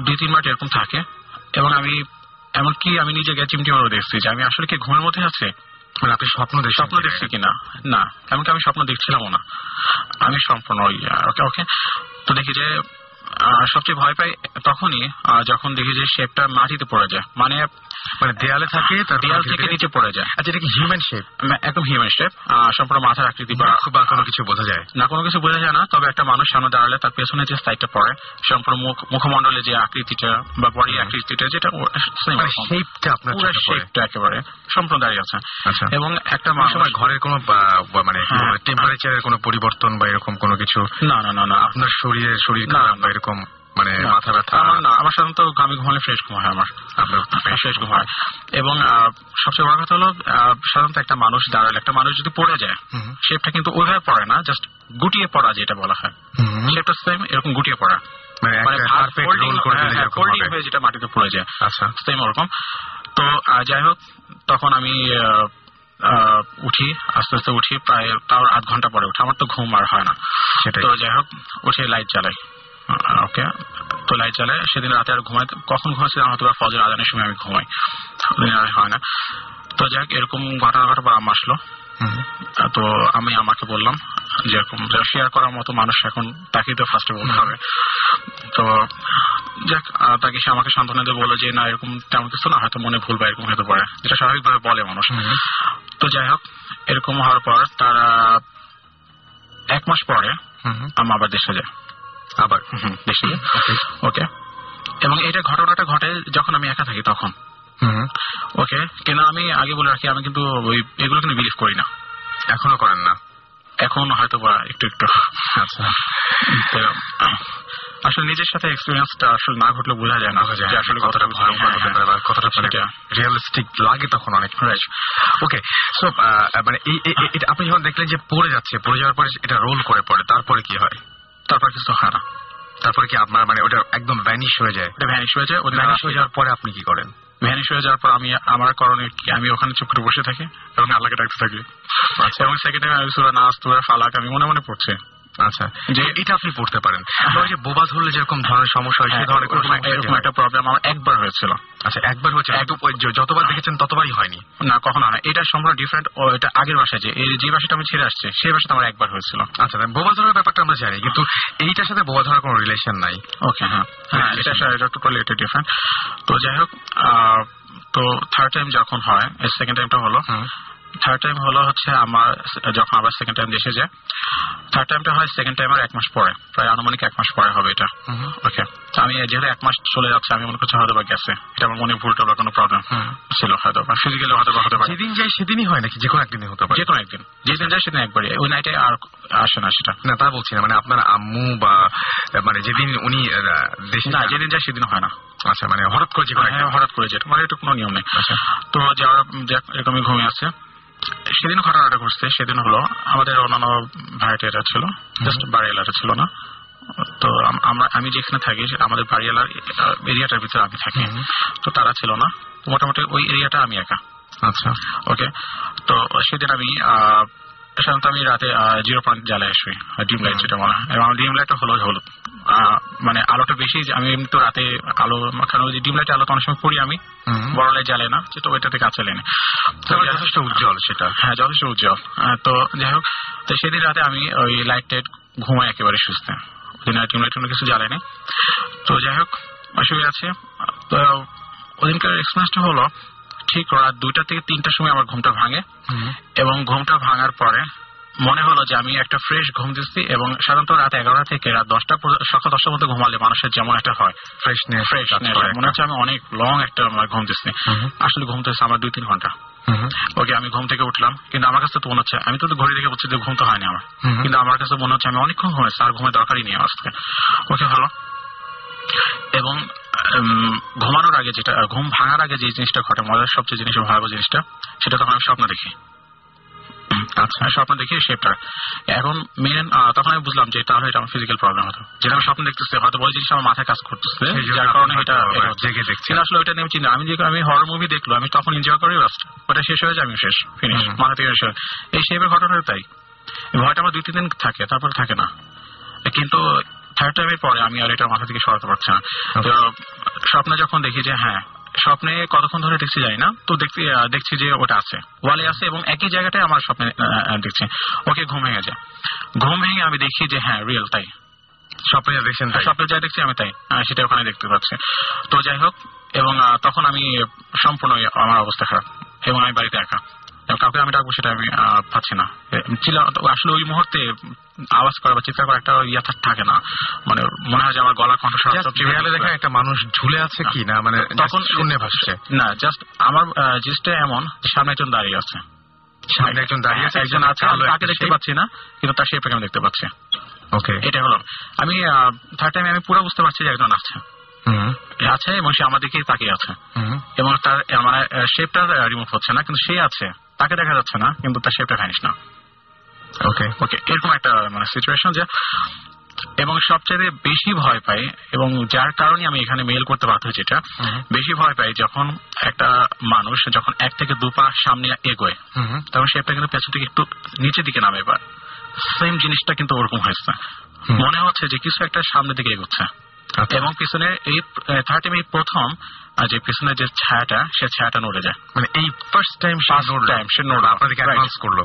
2-3 মিনিট এরকম থাকে এবং আমি এমনকি আমি নিজেকে চিমটিমারও দেখছি যে আমি আসলে কি ঘুমের মধ্যে আছে, মানে আপনি স্বপ্ন দেখছি কিনা, না এমনকি আমি স্বপ্ন দেখছিলামও না, আমি সম্পূর্ণ ওকে ওকে। তো দেখি যে সবচেয়ে ভয় পাই তখনই যখন দেখি যে শেপটা মাটিতে পড়ে যায়, মানে দেয়ালে থাকে, দেয়াল থেকে নিচে পড়ে যায়। আচ্ছা, এটা কি হিউম্যান শেপ? একদম হিউম্যান শেপ, সম্পূর্ণ মাথার আকৃতি বা কোনো কিছু বোঝা যায় না, কোনো কিছু বোঝা যায় না। তবে একটা মানুষ সামনে দাঁড়ালে তার পেছনে যে সাইডটা পড়ে, সম্পূর্ণ মুখমণ্ডলে যে আকৃতিটা বা বডি আকৃতিটা, যেটা শেপটা আপনার পুরো শেপটা একেবারে সম্পূর্ণ দাঁড়িয়ে আছে। এবং একটা সময় ঘরের কোনো মানে টেম্পারেচারের কোনো পরিবর্তন বা এরকম কোনো কিছু? না না না না, আপনার শরীর খারাপ বা এরকম মানে মাথা ব্যথা? না, আমার সাধারণত আমি ঘুমালে ফ্রেশ ঘুম হয়, আমার ফ্রেশ ঘুম হয়। এবং সবচেয়ে বড় কথা হলো সাধারণত একটা মানুষ দাঁড়ালে, একটা মানুষ যদি পড়ে যায়, শেপটা কিন্তু ওইভাবে পড়ে না, জাস্ট গুটিয়ে পড়া যেটা বলা হয়, শেপটা সেম এরকম গুটিয়ে পড়া, যেটা মাটিতে পড়ে যায়। আচ্ছা, সেম ওরকম। তো যাই হোক, তখন আমি উঠি, আস্তে আস্তে উঠি, প্রায় তাও 8 ঘন্টা পরে উঠি, আমার তো ঘুম আর হয় না। তো যাই হোক, উঠে লাইট জ্বালাই। ওকে, তো লাইট জ্বালে। সেদিন রাতে আর ঘুমাই, কখন ঘুমাচ্ছিলাম হয়তো ফজর আজানের সময় আমি ঘুমাই, হয় না। তো যাই হোক, এরকম ঘটনা পর আম্মা আসলো। তো আমি আমাকে বললাম যেরকম শেয়ার করার মতো মানুষ এখন তাকে তো ফার্স্টে বলতে হবে। তো যাক, তাকে সে আমাকে সান্ত্বনা দিয়ে বলে যে না, এরকম তেমন কিছু না, হয়তো মনে ভুল বা এরকম হতে পারে, যেটা স্বাভাবিকভাবে বলে মানুষ। তো যাই হোক, এরকম হওয়ার পর তারা 1 মাস পরে আম্মা আবার দেশে যায়, আবার দেশে যায়। ওকে, এবং এটা ঘটনাটা ঘটে যখন আমি একা থাকি তখন। ওকে, কিন্তু আমি আগে বলে রাখি, আমি কিন্তু এগুলো কিন্তু বিলিভ করি না। এখনো করেন না? এখন হয়তো বা একটু একটু। আচ্ছা, আসলে নিজের সাথে এক্সপিরিয়েন্সটা আসলে না ঘটলে বোঝা যায় না যে আসলে কতটা ভয়ঙ্কর হতে পারে বা কতটা রিয়েলিস্টিক লাগে তখন অনেক। ওকে, সো মানে এটা আপনি যখন দেখলেন যে পড়ে যাচ্ছে, পড়ে যাওয়ার পরে এটা রোল করে পড়ে, তারপরে কি হয়? তারপর কিছু হয় না। তারপরে কি আপনার মানে ওটা একদম ভ্যানিশ হয়ে যায়? ভ্যানিশ হয়ে যায়। ভ্যানিশ হয়ে যাওয়ার পরে আপনি কি করেন? ভ্যানিশ হয়ে যাওয়ার পর আমি আমার করণীয় কি, আমি ওখানে চুপ করে বসে থাকি এবং আল্লাহকে ডাকতে থাকি। আচ্ছা, এবং সেকেন্ডে আমি সূরা নাস, সূরা ফালাক আমি মনে মনে পড়ছি। আচ্ছা, যে এটা আপনি পড়তে পারেন। যে বোবা ধরলে যেরকম ধরনের সমস্যা হয়, সেই ধরনের এরকম একটা প্রবলেম আমার একবার হয়েছিল। আচ্ছা, একবার হয়েছে? যতবার দেখেছেন ততবারই হয়নি? না, কখনো না। এটা সম্পূর্ণ ডিফারেন্ট। এটা আগের বাসায়, যে বাসাটা আমি ছেড়ে আসছে সেই বাসাটা আমার একবার হয়েছিল। আচ্ছা, বোবা ধরার ব্যাপারটা আমরা জানি, কিন্তু এইটার সাথে বোবা ধরার কোনো রিলেশন নাই। ওকে, হ্যাঁ, এটা টোটালি এটা ডিফারেন্ট। তো যাই হোক, তো থার্ড টাইম যখন হয়, সেকেন্ড টাইমটা হলো, থার্ড টাইম হলো হচ্ছে আমার যখন আবার সেকেন্ড টাইম দেশে যায়। থার্ড টাইমটা হয় সেকেন্ড টাইমের 1 মাস পরে, প্রায় আনুমানিক 1 মাস পরে হবে এটা। ওকে, আমি যেহেতু 1 মাস চলে যাচ্ছে, আমি মনে করছি হয়তো বা গেছে, এটা আমার মনে ভুলটা বা কোনো প্রবলেম ছিল, হয়তো বা ফিজিক্যালি হয়তো বা হতে পারে। যেদিন যাই সেদিনই হয় নাকি? যে কোনো একদিনই হতে পারে? যে কোনো একদিন, যেদিন যায় সেদিন একবারই, ওই নাইটে আর আসে না সেটা। না, তা বলছি না, মানে আপনার আম্মু বা মানে যেদিন উনি দেশে, না, যেদিন যায় সেদিন হয় না। আচ্ছা, মানে হঠাৎ করে যে হঠাৎ করে যেটা, মানে এটা কোনো নিয়ম নেই। তো যারা এরকমই ঘুমিয়ে আছে, সেদিন ঘটনাটা ঘটছে। সেদিন হলো আমাদের অন্যান্য ভাড়াটিয়ারা ছিল, জাস্ট বাড়িওয়ালারা ছিল না। তো আমি যেখানে থাকি আমাদের বাড়িওয়ালার এরিয়াটার ভিতরে আমি থাকি, তো তারা ছিল না। মোটামুটি ওই এরিয়াটা আমি একা। আচ্ছা, ওকে। তো সেদিন আমি সাধারণত আমি রাতে 0 পয়েন্ট জ্বালায় আসি, ডিম লাইট যেটা বলা হয়, এবং ডিম লাইটটা হলো হলুদ, মানে আলোটা বেশি। আমি তো রাতে আলো, কারণ ওই ডিম লাইট আলো তো অনেক সময় পড়ি আমি, বড় লাইট জ্বালে না, যেটা ওইটাতে কাছে লেনে, যথেষ্ট উজ্জ্বল সেটা। হ্যাঁ, যথেষ্ট উজ্জ্বল। তো যাই হোক, তো সেদিন রাতে আমি ওই লাইট টাইট ঘুমাই একেবারে সুস্থ, ডিম লাইট কোনো কিছু জ্বালেনি। তো যাই হোক, অসুবিধা আছে। তো ওদিনকার এক্সপিরিয়েন্সটা হলো, ঠিক রাত 2টা থেকে 3টার সময় আমার ঘুমটা ভাঙে, এবং ঘুমটা ভাঙার পরে মনে হলো যে আমি একটা ফ্রেশ ঘুম দিচ্ছি। এবং সাধারণত রাত 11টা থেকে রাত 10টা, সকাল 10টার মধ্যে ঘুমালে মানুষের যেমন একটা হয় ফ্রেশনেস, মনে হচ্ছে আমি অনেক লং একটা ঘুম দিচ্ছি। আসলে ঘুম দিচ্ছে আমার 2-3 ঘন্টা। ওকে, আমি ঘুম থেকে উঠলাম, কিন্তু আমার কাছে তো মনে হচ্ছে, আমি তো ঘড়ি দেখে বলছি যে ঘুম তো হয়নি আমার, কিন্তু আমার কাছে মনে হচ্ছে আমি অনেকক্ষণ ঘুমেছি, আর ঘুমের দরকারই নেই আমার আজকে। ওকে, হলো। এবং ঘুমানোর আগে, যেটা ঘুম ভাঙার আগে যে জিনিসটা ঘটে, মজার সবচেয়ে জিনিস, ভয়াবহ জিনিসটা, সেটা তখন আমি স্বপ্ন দেখি। আচ্ছা, স্বপ্ন দেখি শেপটা। এখন মেন তখন আমি বুঝলাম যে তাহলে এটা আমার ফিজিক্যাল প্রবলেম হতো, যেটা আমি স্বপ্ন দেখতেছি হয়তো ওই জিনিস আমার মাথায় কাজ করতেছে, যার কারণে এটা জেগে দেখছি। আসলে ওইটা নিয়ে চিন্তা, আমি হরর মুভি দেখলো, আমি তখন এনজয় করি, বাস ওটা শেষ হয়ে যায়, আমি শেষ, ফিনিশ, মাথা থেকে শেষ। এই শেপের ঘটনা তাই, ভয়টা আমার 2-3 দিন থাকে, তারপর থাকে না। কিন্তু থার্ড টাইমের পরে আমি আর এটা মাথা থেকে সরাতে পারছি না। তো স্বপ্নে যখন দেখি যে হ্যাঁ, স্বপ্নে কতক্ষণ ধরে দেখছি জানি না, তো দেখছি যে ওটা আছে, ওয়ালে আছে, এবং একই জায়গাটায় আমার স্বপ্নে দেখছি। ওকে ঘুম ভেঙে যায়, ঘুম ভেঙে আমি দেখি যে হ্যাঁ রিয়েল, তাই স্বপ্নে দেখছেন, স্বপ্নে যা দেখছি আমি তাই সেটা ওখানে দেখতে পাচ্ছি। তো যাই হোক, এবং তখন আমি সম্পূর্ণ আমার অবস্থা খারাপ, এবং আমি বাড়িতে একা, কাউকে আমি ডাকবো সেটা আমি পাচ্ছি না। আসলে ওই মুহূর্তে আওয়াজ করা বা চিৎকার করা একটা ইয়া থাকে না, মানে মনে হয় যে আমার গলা কণ্ঠস্বর দেখা একটা মানুষ ঝুলে আছে কি না, মানে তখন শূন্যে ভাসছে না, জাস্ট আমার জিনিসটা এমন সামনে একজন দাঁড়িয়ে আছে, সামনে একজন দাঁড়িয়ে আছে, একজন আছে, তাকে দেখতে পাচ্ছি না, কিন্তু তার শেপটাকে আমি দেখতে পাচ্ছি। ওকে, এটা হলো আমি থার্ড টাইমে আমি পুরো বুঝতে পারছি যে একজন আছে আছে এবং সে আমার দিকেই তাকিয়ে আছে, এবং তার মানে শেপটা রিমুভ হচ্ছে না, কিন্তু সে আছে, তাকে দেখা যাচ্ছে না, কিন্তু তার শেপটা ভ্যানিশ না। ওকে ওকে, এরকম একটা মানে সিচুয়েশন যে, এবং সবচেয়ে বেশি ভয় পাই, এবং যার কারণে আমি এখানে মেল করতে বাধ্য হয়েছি, এটা বেশি ভয় পাই যখন একটা মানুষ যখন 1 থেকে 2 পা সামনে এগোয়, তখন শেপটা কিন্তু পেছন থেকে একটু নিচের দিকে নামে। এবার সেম জিনিসটা কিন্তু ওরকম হয়েছে, মনে হচ্ছে যে কিছু একটা সামনের দিকে এগোচ্ছে, এবং পিছনে এই থার্ড টাইম এই প্রথম যে পিছনে যে ছায়াটা, সে ছায়াটা নড়ে যায়, মানে এই ফার্স্ট টাইম সে নড়লো, আপনাদেরকে অ্যাডভান্স করলো।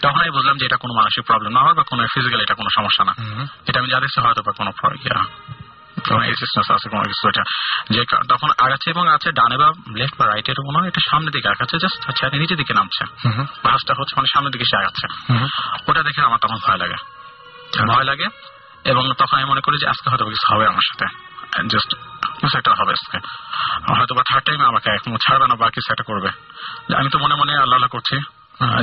তখন আমি বুঝলাম যে এটা কোনো মানসিক প্রবলেম না হয়, বা কোনো ফিজিক্যাল এটা কোনো সমস্যা না, এটা আমি যা দেখছি হয়তো বা কোনো আছে কোনো কিছু, এটা যে তখন আগাচ্ছে, এবং আছে ডানে বা লেফট বা রাইট, এটা কোনো এটা সামনের দিকে আগাচ্ছে, জাস্ট ছায়াটা নিচের দিকে নামছে, ভাসটা হচ্ছে মানে সামনের দিকে সে আগাচ্ছে। ওটা দেখে আমার তখন ভয় লাগে, এবং তখন আমি মনে করি যে আজকে হয়তো কিছু হবে আমার সাথে, জাস্ট কিছু একটা হবে আজকে, হয়তো বা থার্ড টাইমে আমাকে এখন ছাড়বে না বা কিছু একটা করবে। আমি তো মনে মনে আল্লাহ করছি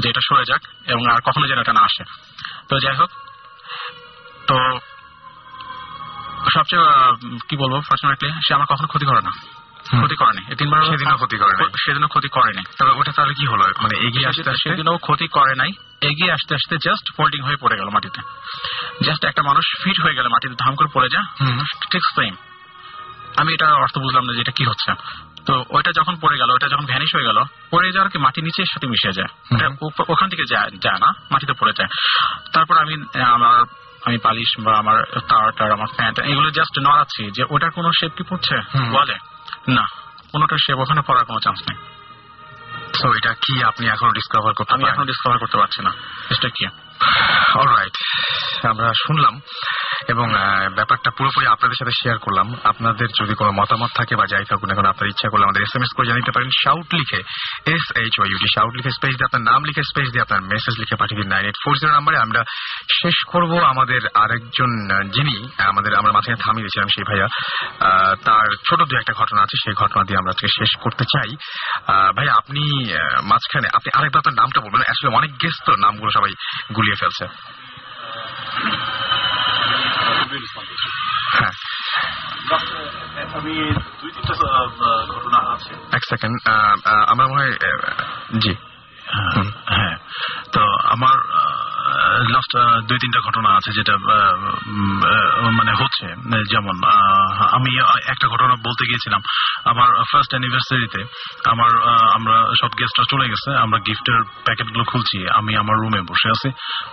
যে এটা সরে যাক, এবং আর কখনো যেন এটা না আসে। তো যাই হোক, তো সবচেয়ে কি বলবো, ফর্চুনেটলি সে আমার কখনো ক্ষতি করেনি, 3বার সেদিনও ক্ষতি করেনি। তবে ওটা তাহলে কি হলো, মানে এগিয়ে আসতে সেদিনও ক্ষতি করে নাই, এগিয়ে আসতে আসতে জাস্ট ফোল্ডিং হয়ে পড়ে গেল মাটিতে, জাস্ট একটা মানুষ ফিট হয়ে গেল মাটিতে, ধাম করে পড়ে যায়, ঠিক সেম। আমি এটা অর্থ বুঝলাম না যে এটা কি হচ্ছে। তো ওইটা যখন পড়ে গেল, ওটা যখন ভ্যানিশ হয়ে গেল, পড়ে যাওয়ার কি মাটি নিচের সাথে মিশে যায়, ওখান থেকে যায় না, মাটিতে পড়ে যায়। তারপর আমি বালিশ বা আমার তার আমার প্যান্ট এগুলো জাস্ট নড়াচ্ছি যে ওটার কোনো শেপ কি পড়ছে বলে না, কোনোটার শেপ ওখানে পড়ার কোনো চান্স নেই। তো এটা কি আপনি এখনো ডিসকভার করতে পারছি না এটা কি। অলরাইট, আমরা শুনলাম এবং ব্যাপারটা পুরোপুরি আপনাদের সাথে শেয়ার করলাম। আপনাদের যদি কোনো মতামত থাকে বা যাই থাকুন এখন, আপনার ইচ্ছা করলে আমাদের SMS করে জানিতে পারেন। শাউট লিখে SHOUT শাউট লিখে স্পেস দিয়ে আপনার নাম লিখে স্পেস দিয়ে আপনার মেসেজ লিখে পাঠিয়ে দিন 9840 নাম্বারে। আমরা শেষ করব আমাদের আরেকজন যিনি আমরা মাঝখানে থামিয়ে দিয়েছিলাম, সেই ভাইয়া, তার ছোট 2-1 ঘটনা আছে, সেই ঘটনা দিয়ে আমরা আজকে শেষ করতে চাই। ভাই আপনি মাঝখানে আপনি আরেকবার আপনার নামটা বলবেন, আসলে অনেক গেস্ট তো নামগুলো সবাই গুলিয়ে ফেলছে। হ্যাঁ, আমি 2-3টা ঘটনা আছে। 1 সেকেন্ড, আমরা মনে হয় জি হ্যাঁ, তো আমার লাস্ট 2-3টা ঘটনা আছে যেটা মানে হচ্ছে, যেমন আমি একটা ঘটনা বলতে গিয়েছিলাম। আমার ফার্স্ট অ্যানিভার্সারিতে আমরা সব গেস্টরা চলে গেছে, আমরা গিফটের প্যাকেটগুলো খুলছি, আমি আমার রুমে বসে আছি।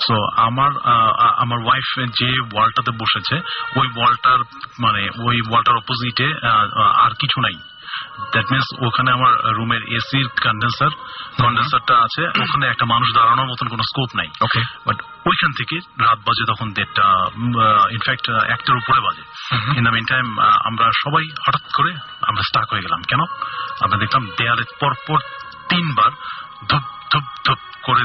সো আমার ওয়াইফ যে ওয়ালটাতে বসেছে, ওই ওয়ালটার অপোজিটে আর কিছু নাই। দ্যাট মিনস ওখানে আমার রুমের এসির কন্ডেন্সারটা আছে, ওখানে একটা মানুষ দাঁড়ানোর মতন কোনো স্কোপ নাই। ওকে, বাট ওইখান থেকে রাত বাজে তখন 1:30, ইনফ্যাক্ট 1টার উপরে বাজে। ইন দ্য মিন টাইম আমরা সবাই হঠাৎ করে আমরা স্টাক হয়ে গেলাম। কেন? আমরা দেখলাম দেয়ালে পরপর 3বার ধপ ধপ ধপ করে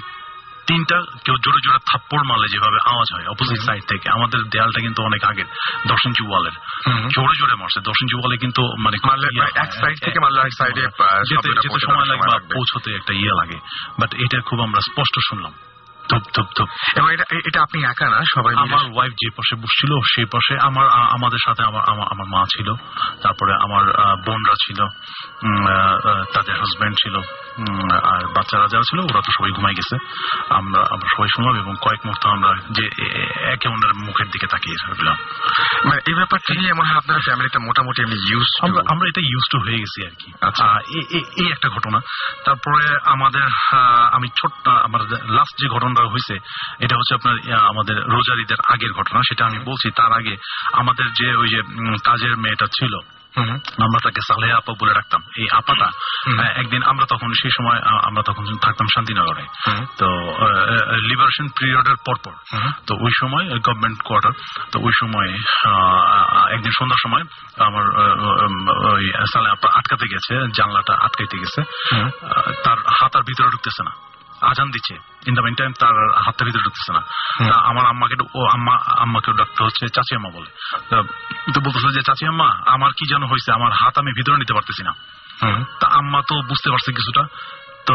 3টা কেউ জোরে জোরে থাপ্পড় মারলে যেভাবে আওয়াজ হয় অপোজিট সাইড থেকে, আমাদের দেয়ালটা কিন্তু অনেক আগের 10 ইঞ্চি ওয়ালের, জোরে জোরে মারছে। 10 ইঞ্চি ওয়ালে কিন্তু মানে এক সাইড থেকে মারলে এক সাইডে যেতে সময় লাগে বা পৌঁছতে একটা লাগে, বাট এটা খুব আমরা স্পষ্ট শুনলাম। ধুপ ধুপ ধুপ। এবং এটা আপনি একা না, সবাই আমার ওয়াইফ যে পাশে বসছিল সেই পাশে আমাদের সাথে আমার মা ছিল, তারপরে আমার বোনরা ছিল, তাদের হাজবেন্ড ছিল, আর বাচ্চারা যারা ছিল ওরা তো সবাই ঘুমাই গেছে। আমরা সবাই শুনলাম এবং কয়েক মুহূর্ত আমরা যে একে অন্যের মুখের দিকে তাকিয়ে থাকলাম। মানে এই ব্যাপারটা নিয়ে মনে হয় আপনার ফ্যামিলিটা মোটামুটি আমরা এটা ইউজ টু হয়ে গেছি আর কি। এই একটা ঘটনা। তারপরে আমি ছোট্ট আমার লাস্ট যে ঘটনাটা হয়েছে এটা হচ্ছে আপনার আমাদের রোজার ঈদের আগের ঘটনা, সেটা আমি বলছি। তার আগে আমাদের যে ওই যে কাজের মেয়েটা ছিল, আমরা তাকে সালেহা আপা বলে রাখতাম। এই আপাটা একদিন সেই সময় আমরা তখন থাকতাম শান্তিনগরে, তো লিবারেশন পিরিয়ডের পরপর, তো ওই সময় গভর্নমেন্ট কোয়ার্টার, তো ওই সময় একদিন সন্ধ্যার সময় আমার ওই সালেহা আপা আটকাতে গেছে, জানলাটা আটকাইতে গেছে, তার হাত আর ভিতরে ঢুকতেছে না, আজান দিচ্ছে, ইন দ্য মিন টাইম তার হাতটা ভিতরে ঢুকতেছে না। আমার আম্মাকে ডাকতে হচ্ছে চাচি আম্মা বলে, তো বলতেছে যে চাচি আম্মা আমার কি যেন হয়েছে, আমার হাত আমি ভিতরে নিতে পারতেছি না। তা আম্মা তো বুঝতে পারছে কিছুটা, তো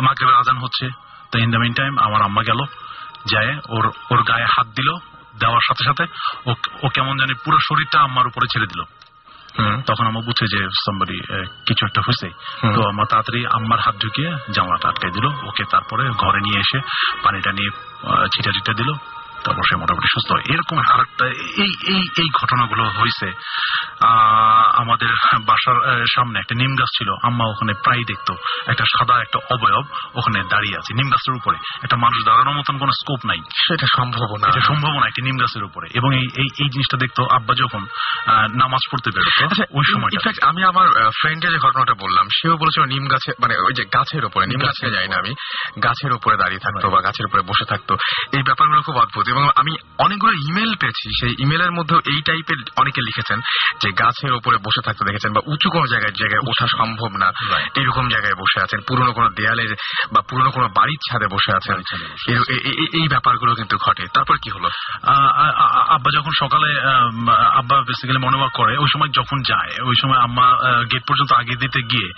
মাগরিবের আজান হচ্ছে, তো ইন দ্য মিন টাইম আমার আম্মা গেল, যায় ওর গায়ে হাত দিল, দেওয়ার সাথে সাথে ও কেমন জানি পুরো শরীরটা আম্মার উপরে ছেড়ে দিল। তখন আমার বুঝছে যে সামবডি কিছু একটা হয়েছে, তো আমার তাড়াতাড়ি আম্মার হাত ঢুকিয়ে জানলাটা আটকাই দিল ওকে। তারপরে ঘরে নিয়ে এসে পানিটা নিয়ে ছিটা দিল, তারপর সে মোটামুটি সুস্থ হয়। এরকম আরেকটা এই ঘটনাগুলো হয়েছে। আমাদের বাসার সামনে একটা নিম গাছ ছিল, আম্মা ওখানে প্রায় দেখতো একটা সাদা একটা অবয়ব ওখানে দাঁড়িয়ে আছে নিম গাছের উপরে, একটা মানুষ দাঁড়ানোর মতন কোন স্কোপ নাই, সেটা সম্ভাবনা একটি নিম গাছের উপরে। এবং এই জিনিসটা দেখতো আব্বা যখন নামাজ পড়তে বেরোতো ওই সময়। আমি আমার ফ্রেন্ডের যে ঘটনাটা বললাম, সেও বলেছিল নিম গাছে, মানে ওই যে গাছের উপরে, নিম গাছে যাই না আমি, গাছের উপরে দাঁড়িয়ে থাকতো বা গাছের উপরে বসে থাকতো। এই ব্যাপারগুলো খুব অদ্ভুত। এবং আমি অনেকগুলো ইমেল পেয়েছি, সেই ইমেলের মধ্যেও এই টাইপের অনেকে লিখেছেন যে গাছের উপরে বসে থাকতে দেখেছেন, বা উঁচু কোনো জায়গায় ওঠা সম্ভব না এরকম জায়গায় বসে আছেন, পুরনো কোনো দেয়ালে বা পুরনো কোনো বাড়ির ছাদে বসে আছেন, এই ব্যাপারগুলো কিন্তু ঘটে। তারপর কি হলো? আব্বা যখন সকালে আব্বা বেসিক্যালি মনে করে ওই সময় যখন যায়, ওই সময় আম্মা গেট পর্যন্ত আগে দিতে গিয়ে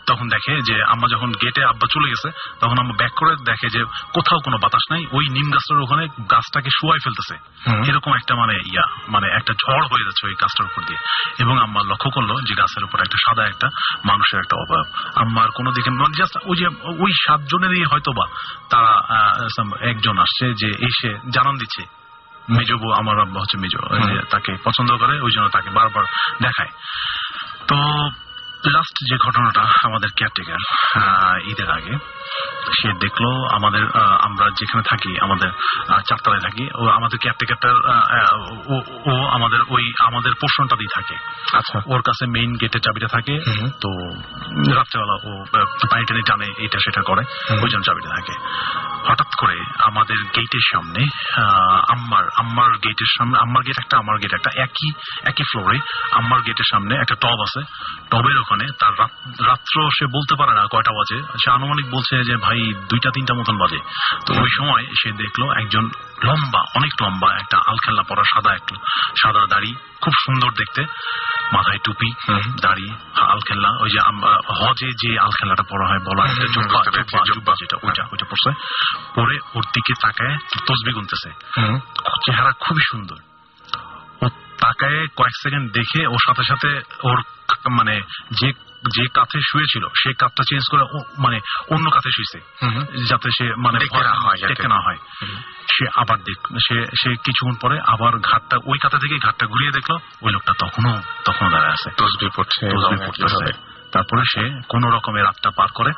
তখন দেখে যে আম্মা যখন গেটে আব্বা চলে গেছে, তখন আম্মা ব্যাক করে দেখে যে কোথাও কোনো বাতাস নাই, ওই নিম গাছটার ওখানে গাছটাকে শুয়াই ফেলতেছে, এরকম একটা মানে একটা ঝড় হয়ে যাচ্ছে ওই গাছটার উপর দিয়ে। এবং আম্মা লক্ষ্য করলো যে গাছের উপর একটা সাদা একটা মানুষের একটা অবয়ব। আম্মার কোনো দিকে জাস্ট ওই 7 জনেরই হয়তো বা তারা একজন আসছে যে এসে জানান দিচ্ছে মেজবু, আমার আব্বা হচ্ছে মেজো, তাকে পছন্দ করে, ওই জন্য তাকে বারবার দেখায়। তো লাস্ট যে ঘটনাটা আমাদের কেয়ারটেকার ঈদের আগে সে দেখলো আমরা যেখানে থাকি, আমাদের 4 তলায় থাকি, ও আমাদের কেয়ারটেকারটার ও আমাদের পোর্শনটাতেই থাকে। আচ্ছা, ওর কাছে মেইন গেটের চাবিটা থাকে, তো রাত্রেবেলা ও পানি টানি টানে, এটা সেটা করে, ওই জন্য চাবিটা থাকে। হঠাৎ করে আমাদের গেটের সামনে আম্মার গেটের সামনে, আম্মার গেট একটা আমার গেট একটা, একই ফ্লোরে আম্মার গেটের সামনে একটা টব আছে, টবের ওখানে তার রাত্র সে বলতে পারে না কয়টা বাজে, সে আনুমানিক বলছে যে ভাই 2-3টা মতন বাজে। তো ওই সময় সে দেখলো একজন অনেক লম্বা একটা আলখেল্লা পরা সাদা দাড়ি, খুব সুন্দর দেখতে, মাথায় টুপি, দাড়ি, আলখেল্লা, ওই যে হজে যে আলখেল্লাটা পরা হয় বলা একটা জুব্বা যেটা, ওইটা পড়ছে, পরে ওর দিকে তাকায় তসবিহ গুনতেছে, চেহারা খুবই সুন্দর। ও তাকায় কয়েক সেকেন্ড দেখে ওর সাথে সাথে ওর মানে যে কাঁথে শুয়েছিল সেই কাঁথটা চেঞ্জ করে অন্য কাঁথে শুয়েছে, যাতে সে দেখতে না হয়। সে আবার সে কিছুক্ষণ পরে আবার ওই কাঁথা থেকে ঘাটটা ঘুরিয়ে দেখলো, ওই লোকটা তখনও দাঁড়ায় আছে, তসবিহ পড়তেছে। তারপরে সে কোন রকমের রাতটা পার করে,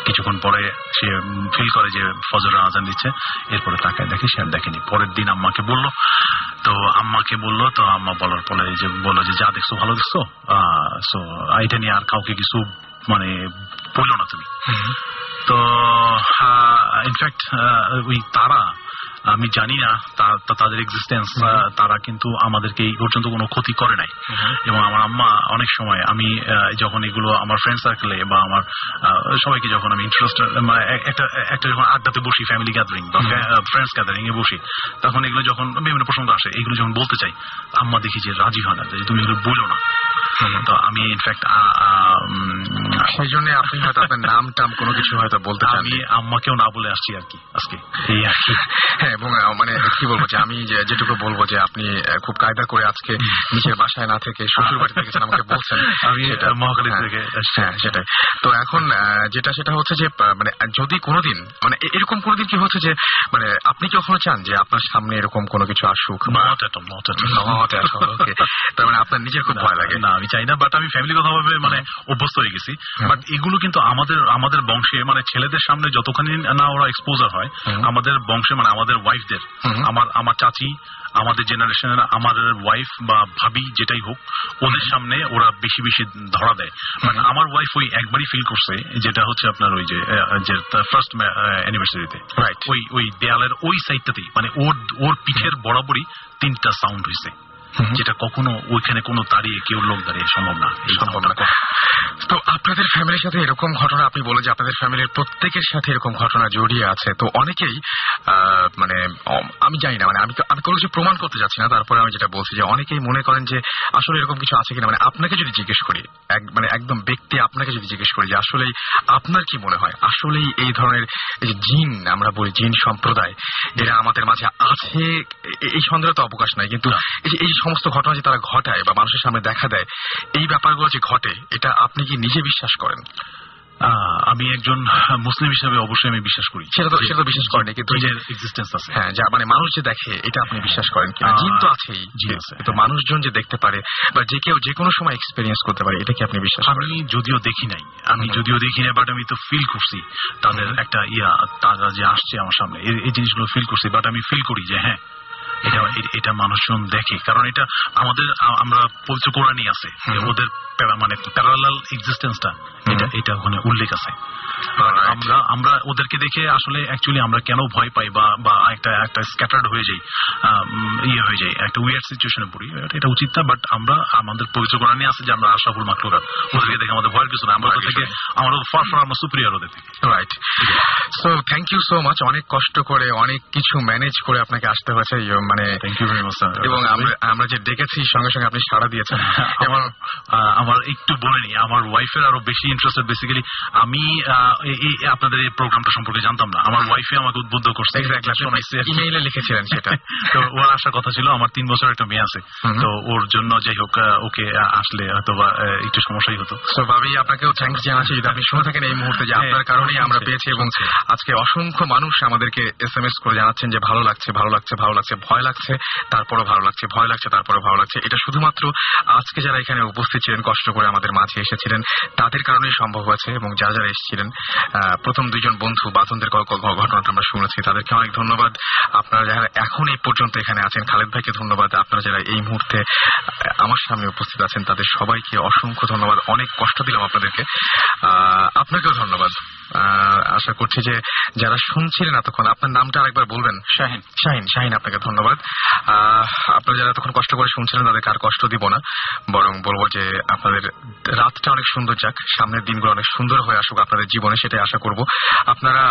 কিছুক্ষণ পরে সে ফিল করে যে ফজরের আজান দিচ্ছে, এরপরে তাকায় দেখে সে আর দেখেনি। পরের দিন আম্মাকে বললো, তো আম্মা বলার পরে যে বললো যে যা দেখছো ভালো দেখছো, সো এটা নিয়ে আর কাউকে কিছু বললো না তুমি। তো ইনফ্যাক্ট ওই তারা, আমি জানি না তাদের এক্সিস্টেন্স, তারা কিন্তু আমাদেরকে এই পর্যন্ত কোনো ক্ষতি করে নাই। এবং আমার আম্মা অনেক সময়, আমি যখন এগুলো আমার ফ্রেন্ড সার্কেলে বা আমার সবাইকে যখন আমি ইন্টারেস্টেড, একটা যখন আড্ডাতে বসি, ফ্যামিলি গ্যাদারিং বা ফ্রেন্ডস গ্যাদারিং এ বসি, তখন এগুলো যখন বিভিন্ন প্রসঙ্গ আসে, এগুলো যখন বলতে চাই, আম্মা দেখি যে রাজি হয় না, যে তুমি এগুলো বলো না। তো আমি ইনফ্যাক্ট সেই জন্য আপনি হয়তো আপনার নাম টাম কোনো কিছু হয়তো বলতে চান। আমি আম্মাকেও না বলে আসছি আর কি আজকে, এই আর কি। হ্যাঁ, এবং মানে কি বলবো যে আমি যেটুকু বলবো যে আপনি খুব কায়দা করে আজকে নিজের বাসায় না থেকে শ্বশুর বাড়ি থেকে আমাকে বলছেন। আমি মহাখালী থেকে। হ্যাঁ, সেটাই। তো এখন সেটা হচ্ছে যে মানে যদি কোনোদিন মানে এরকম কোনোদিন কি হচ্ছে যে মানে আপনি কি কখনো চান যে আপনার সামনে এরকম কোনো কিছু আসুক? তার মানে আপনার নিজের খুব ভয় লাগে? না, আমি চাই না, বাট আমি ফ্যামিলিগত ভাবে মানে অভ্যস্ত হয়ে গেছি। বাট এগুলো কিন্তু আমাদের বংশে মানে ছেলেদের সামনে যতখানি না ওরা এক্সপোজার হয়, আমাদের বংশে মানে আমাদের ওয়াইফদের, আমার চাচি, আমাদের জেনারেশনের আমার ওয়াইফ বা ভাবি যেটাই হোক, ওদের সামনে ওরা বেশি বেশি ধরা দেয়। মানে আমার ওয়াইফ ওই একবারই ফিল করছে, যেটা হচ্ছে আপনার ওই যে ফার্স্ট অ্যানিভার্সারিতে, ওই দেয়ালের ওই সাইডটাতেই মানে ওর পিঠের বরাবরই 3টা সাউন্ড হয়েছে, যেটা কখনো ওইখানে কোনো দাঁড়িয়ে কেউ লোক দাঁড়িয়ে সম্ভব না। তো আপনাদের ফ্যামিলির সাথে এরকম ঘটনা, আপনি বলে যে আপনাদের ফ্যামিলির প্রত্যেকের সাথে এরকম ঘটনা জড়িয়ে আছে, তো অনেকেই মানে আমি জানি না, মানে আমি কোনো কিছু প্রমাণ করতে যাচ্ছি না, তারপরে আমি যেটা বলছি যে অনেকেই মনে করেন যে আসলে এরকম কিছু আছে কিনা। মানে আপনাকে যদি জিজ্ঞেস করি, মানে একদম ব্যক্তি আপনাকে যদি জিজ্ঞেস করি যে আসলেই আপনার কি মনে হয় আসলেই এই ধরনের জিন, আমরা বলি জিন সম্প্রদায়, এরা আমাদের মাঝে আছে, এই সন্দেহ তো অবকাশ নাই, কিন্তু এই সমস্ত ঘটনা যে তারা ঘটায় বা মানুষের সামনে দেখা দেয়, এই ব্যাপারগুলো যে ঘটে, এটা আপনি কি নিজে বিশ্বাস করেন? আমি একজন মুসলিম হিসাবে অবশ্যই আমি বিশ্বাস করি। সেটা তো বিশ্বাস করেন, কিন্তু এক্সিস্টেন্স আছে। হ্যাঁ, যা মানে মানুষ যে দেখে, এটা আপনি বিশ্বাস করেন কিনা? জিন তো আছেই, কিন্তু মানুষজন যে দেখতে পারে বা যে কেউ যে কোনো সময় এক্সপেরিয়েন্স করতে পারে, এটা কি আপনি বিশ্বাস করেন? আমি যদিও দেখি নাই, বাট আমি তো ফিল করছি তাদের একটা তারা যে আসছে আমার সামনে, এই জিনিসগুলো ফিল করছি। বাট আমি ফিল করি যে হ্যাঁ, এটা মানুষজন দেখে, কারণ এটা আমরা পবিত্র কোরআনই আছে, ওদের মানে প্যারালাল এক্সিস্টেন্সটা এটা ওখানে উল্লেখ আছে। আমরা ওদেরকে দেখে আসলে অ্যাকচুয়ালি আমরা কেন ভয় পাই বা একটা স্ক্যাটার্ড হয়ে যাই, হয়ে যায়, একটা উইয়ার্ড সিচুয়েশনে পড়ি, এটা উচিত না। বাট আমরা আমাদের পবিত্র কোরআনই আছে যে আমরা আশরাফুল মাখলুকাত, ওদেরকে দেখে আমাদের ভয়ের কিছু না, আমরা আমরা সুপিরিয়র ওদের থেকে। Right. So thank you so much. অনেক কষ্ট করে অনেক কিছু ম্যানেজ করে আপনাকে আসতে হয়েছে, মানে thank you very much sir. এবং আমরা যে ডেকেছি সঙ্গে সঙ্গে আপনি সাড়া দিয়েছেন। এবং আমার একটু বলে নি, আমার ওয়াইফের আরো বেশি ইন্টারেস্টেড। বেসিক্যালি আমি আপনাদের এই প্রোগ্রামটা সম্পর্কে জানতাম না, আমার ওয়াইফে আমাকে উদ্বুদ্ধ করছে, ইমেইলে লিখেছিলেন সেটা। তো ওর আসার কথা ছিল, আমার 3 বছর একটা মেয়ে আছে, তো ওর জন্য যাই হোক ওকে আসলে হয়তো বা একটু সমস্যাই হতো। তো ভাবি, আপনাকেও থ্যাংকস জানাচ্ছি যদি আপনি শুনে থাকেন এই মুহূর্তে, যে আপনার কারণেই আমরা পেয়েছি। এবং আজকে অসংখ্য মানুষ আমাদেরকে SMS করে জানাচ্ছেন যে ভালো লাগছে, ভালো লাগছে, ভালো লাগছে, ভয় লাগছে তারপরও ভালো লাগছে, ভয় লাগছে তারপরও ভালো লাগছে। এটা শুধুমাত্র আজকে যারা এখানে উপস্থিত ছিলেন, কষ্ট করে আমাদের মাঝে এসেছিলেন, তাদের কারণেই সম্ভব হয়েছে। এবং যারা এসেছিলেন, প্রথম 2 জন বন্ধু বাঁধনদের ঘটনাটা আমরা শুনেছি, তাদেরকে অনেক ধন্যবাদ। আপনারা যারা এখন এই পর্যন্ত এখানে আছেন, খালেদ ভাইকে ধন্যবাদ। আপনারা যারা এই মুহূর্তে আমার সামনে উপস্থিত আছেন, তাদের সবাইকে অসংখ্য ধন্যবাদ। অনেক কষ্ট দিলাম আপনাদেরকে, আপনাকেও ধন্যবাদ। আশা করছি যে যারা শুনছিলেন এতক্ষণ, আপনার নামটা আরেকবার বলবেন? শাহিন, আপনাকে ধন্যবাদ। আপনারা যারা এতক্ষণ কষ্ট করে শুনছিলেন, তাদেরকে আর কষ্ট দিব না, বরং বলবো যে আপনাদের রাতটা অনেক সুন্দর যাক, সামনের দিনগুলো অনেক সুন্দর হয়ে আসুক আপনাদের জীবনে, সেটাই আশা করব। আপনারা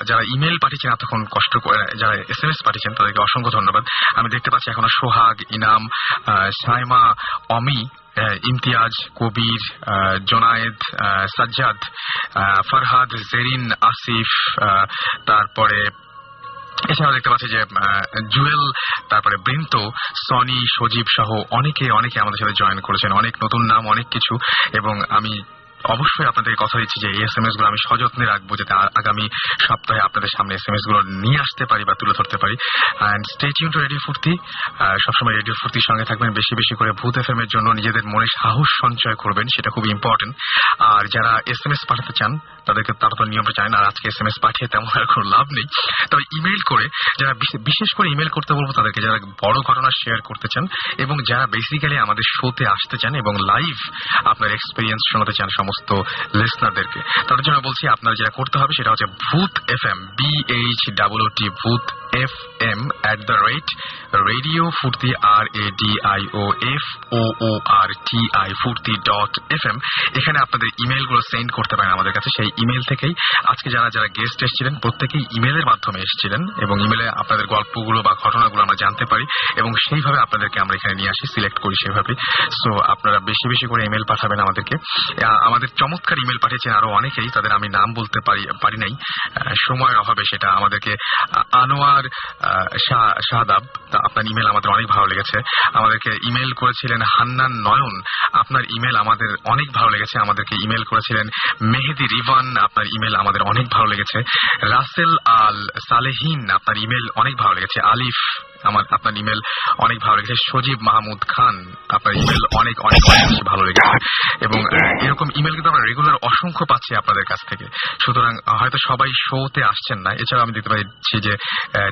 যারা ইমেল পাঠিয়েছেন এতক্ষণ কষ্ট করে, যারা SMS পাঠিয়েছেন, তাদেরকে অসংখ্য ধন্যবাদ। আমি দেখতে পাচ্ছি এখনো সোহাগ, ইনাম, সাইমা, অমি, ইমতিয়াজ, কবির, জোনায়েদ, সাজ্জাদ, ফরহাদ, জেরিন, আসিফ, তারপরে এছাড়াও দেখতে পাচ্ছি যে জুয়েল, তারপরে বৃন্ত, সনি, সজীব সহ অনেকে আমাদের সাথে জয়েন করেছেন। অনেক নতুন নাম, অনেক কিছু। এবং আমি অবশ্যই আপনাদের কথা দিচ্ছি যে এই SMS গুলো আমি সযত্নে রাখবো, যাতে আগামী সপ্তাহে আপনাদের সামনে SMS গুলো নিয়ে আসতে পারি বা তুলে ধরতে পারি। And stay tune to radio Foorti. সবসময় রেডিও ফুর্তির সঙ্গে থাকবেন। বেশি বেশি করে ভূত FM এর জন্য নিজেদের মনে সাহস সঞ্চয় করবেন, সেটা খুব ইম্পর্টেন্ট। আর যারা SMS পাঠাতে চান, তারা তো নিয়মটা জানেন, আর আজকে SMS পাঠিয়ে তেমন আর কোনো লাভ নেই। তবে ইমেইল করে, যারা বিশেষ করে ইমেইল করতে বলবো তাদেরকে, যারা বড় ঘটনা শেয়ার করতে চান এবং যারা বেসিক্যালি আমাদের শোতে আসতে চান এবং লাইভ আপনার এক্সপেরিয়েন্স শোনাতে চান সমস্ত লিসনারদেরকে, তাদের জন্য বলছি আপনারা যেটা করতে হবে সেটা হচ্ছে ভূত FM, BHOOT, ভূত radio Furti RADIOFOORTI Furti.fm এখানে আপনাদের ইমেল গুলো সেন্ড করতে পারেন আমাদের কাছে। সেই ইমেল থেকেই আজকে যারা যারা গেস্ট এসেছিলেন প্রত্যেকেই ইমেলের মাধ্যমে এসেছিলেন এবং ইমেলে আপনাদের গল্পগুলো বা ঘটনাগুলো আমরা জানতে পারি এবং সেইভাবে আপনাদেরকে আমরা এখানে নিয়ে আসি, সিলেক্ট করি সেভাবে। সো আপনারা বেশি বেশি করে ইমেল পাঠাবেন আমাদেরকে। আমাদের চমৎকার ইমেল পাঠিয়েছেন আরো অনেকেই, তাদের আমি নাম বলতে পারি নাই সময়ের অভাবে। সেটা আমাদেরকে আনোয়ার শাহাদাব, আপনার ইমেল আমাদের অনেক ভালো লেগেছে। আমাদেরকে ইমেল করেছিলেন হান্নান নয়ন, আপনার ইমেল আমাদের অনেক ভালো লেগেছে। আমাদেরকে ইমেল করেছিলেন মেহেদি রিভান, আপনার ইমেল আমাদের অনেক ভালো লেগেছে। রাসেল আল সালেহিন, আপনার ইমেল অনেক ভালো লেগেছে। আলিফ আপনার ইমেল অনেক ভালো লেগেছে। সজীব মাহমুদ খান, আপনার ইমেল অনেক অনেক বেশি ভালো লেগেছে। এবং এরকম ইমেল কিন্তু আমরা রেগুলার অসংখ্য পাচ্ছি আপনাদের কাছ থেকে। সুতরাং হয়তো সবাই শোতে আসছেন না। এছাড়াও আমি দেখতে পাচ্ছি যে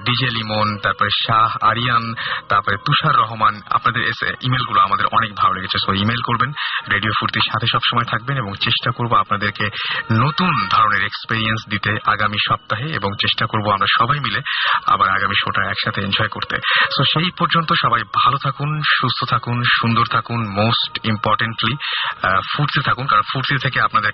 ডিজে লিমন, তারপরে শাহ আরিয়ান, তারপরে তুষার রহমান, আপনাদের ইমেলগুলো আমাদের অনেক ভালো লেগেছে। সো ইমেল করবেন, রেডিও ফুর্তির সাথে সবসময় থাকবেন এবং চেষ্টা করব আপনাদেরকে নতুন ধরনের এক্সপেরিয়েন্স দিতে আগামী সপ্তাহে, এবং চেষ্টা করব আমরা সবাই মিলে আবার আগামী শোটা একসাথে এনজয় করতে। সো সেই পর্যন্ত সবাই ভালো থাকুন, সুস্থ থাকুন, সুন্দর থাকুন, মোস্ট ইম্পর্টেন্টলি ফুর্তি থাকুন, কারণ ফুর্তি থেকে আপনাদের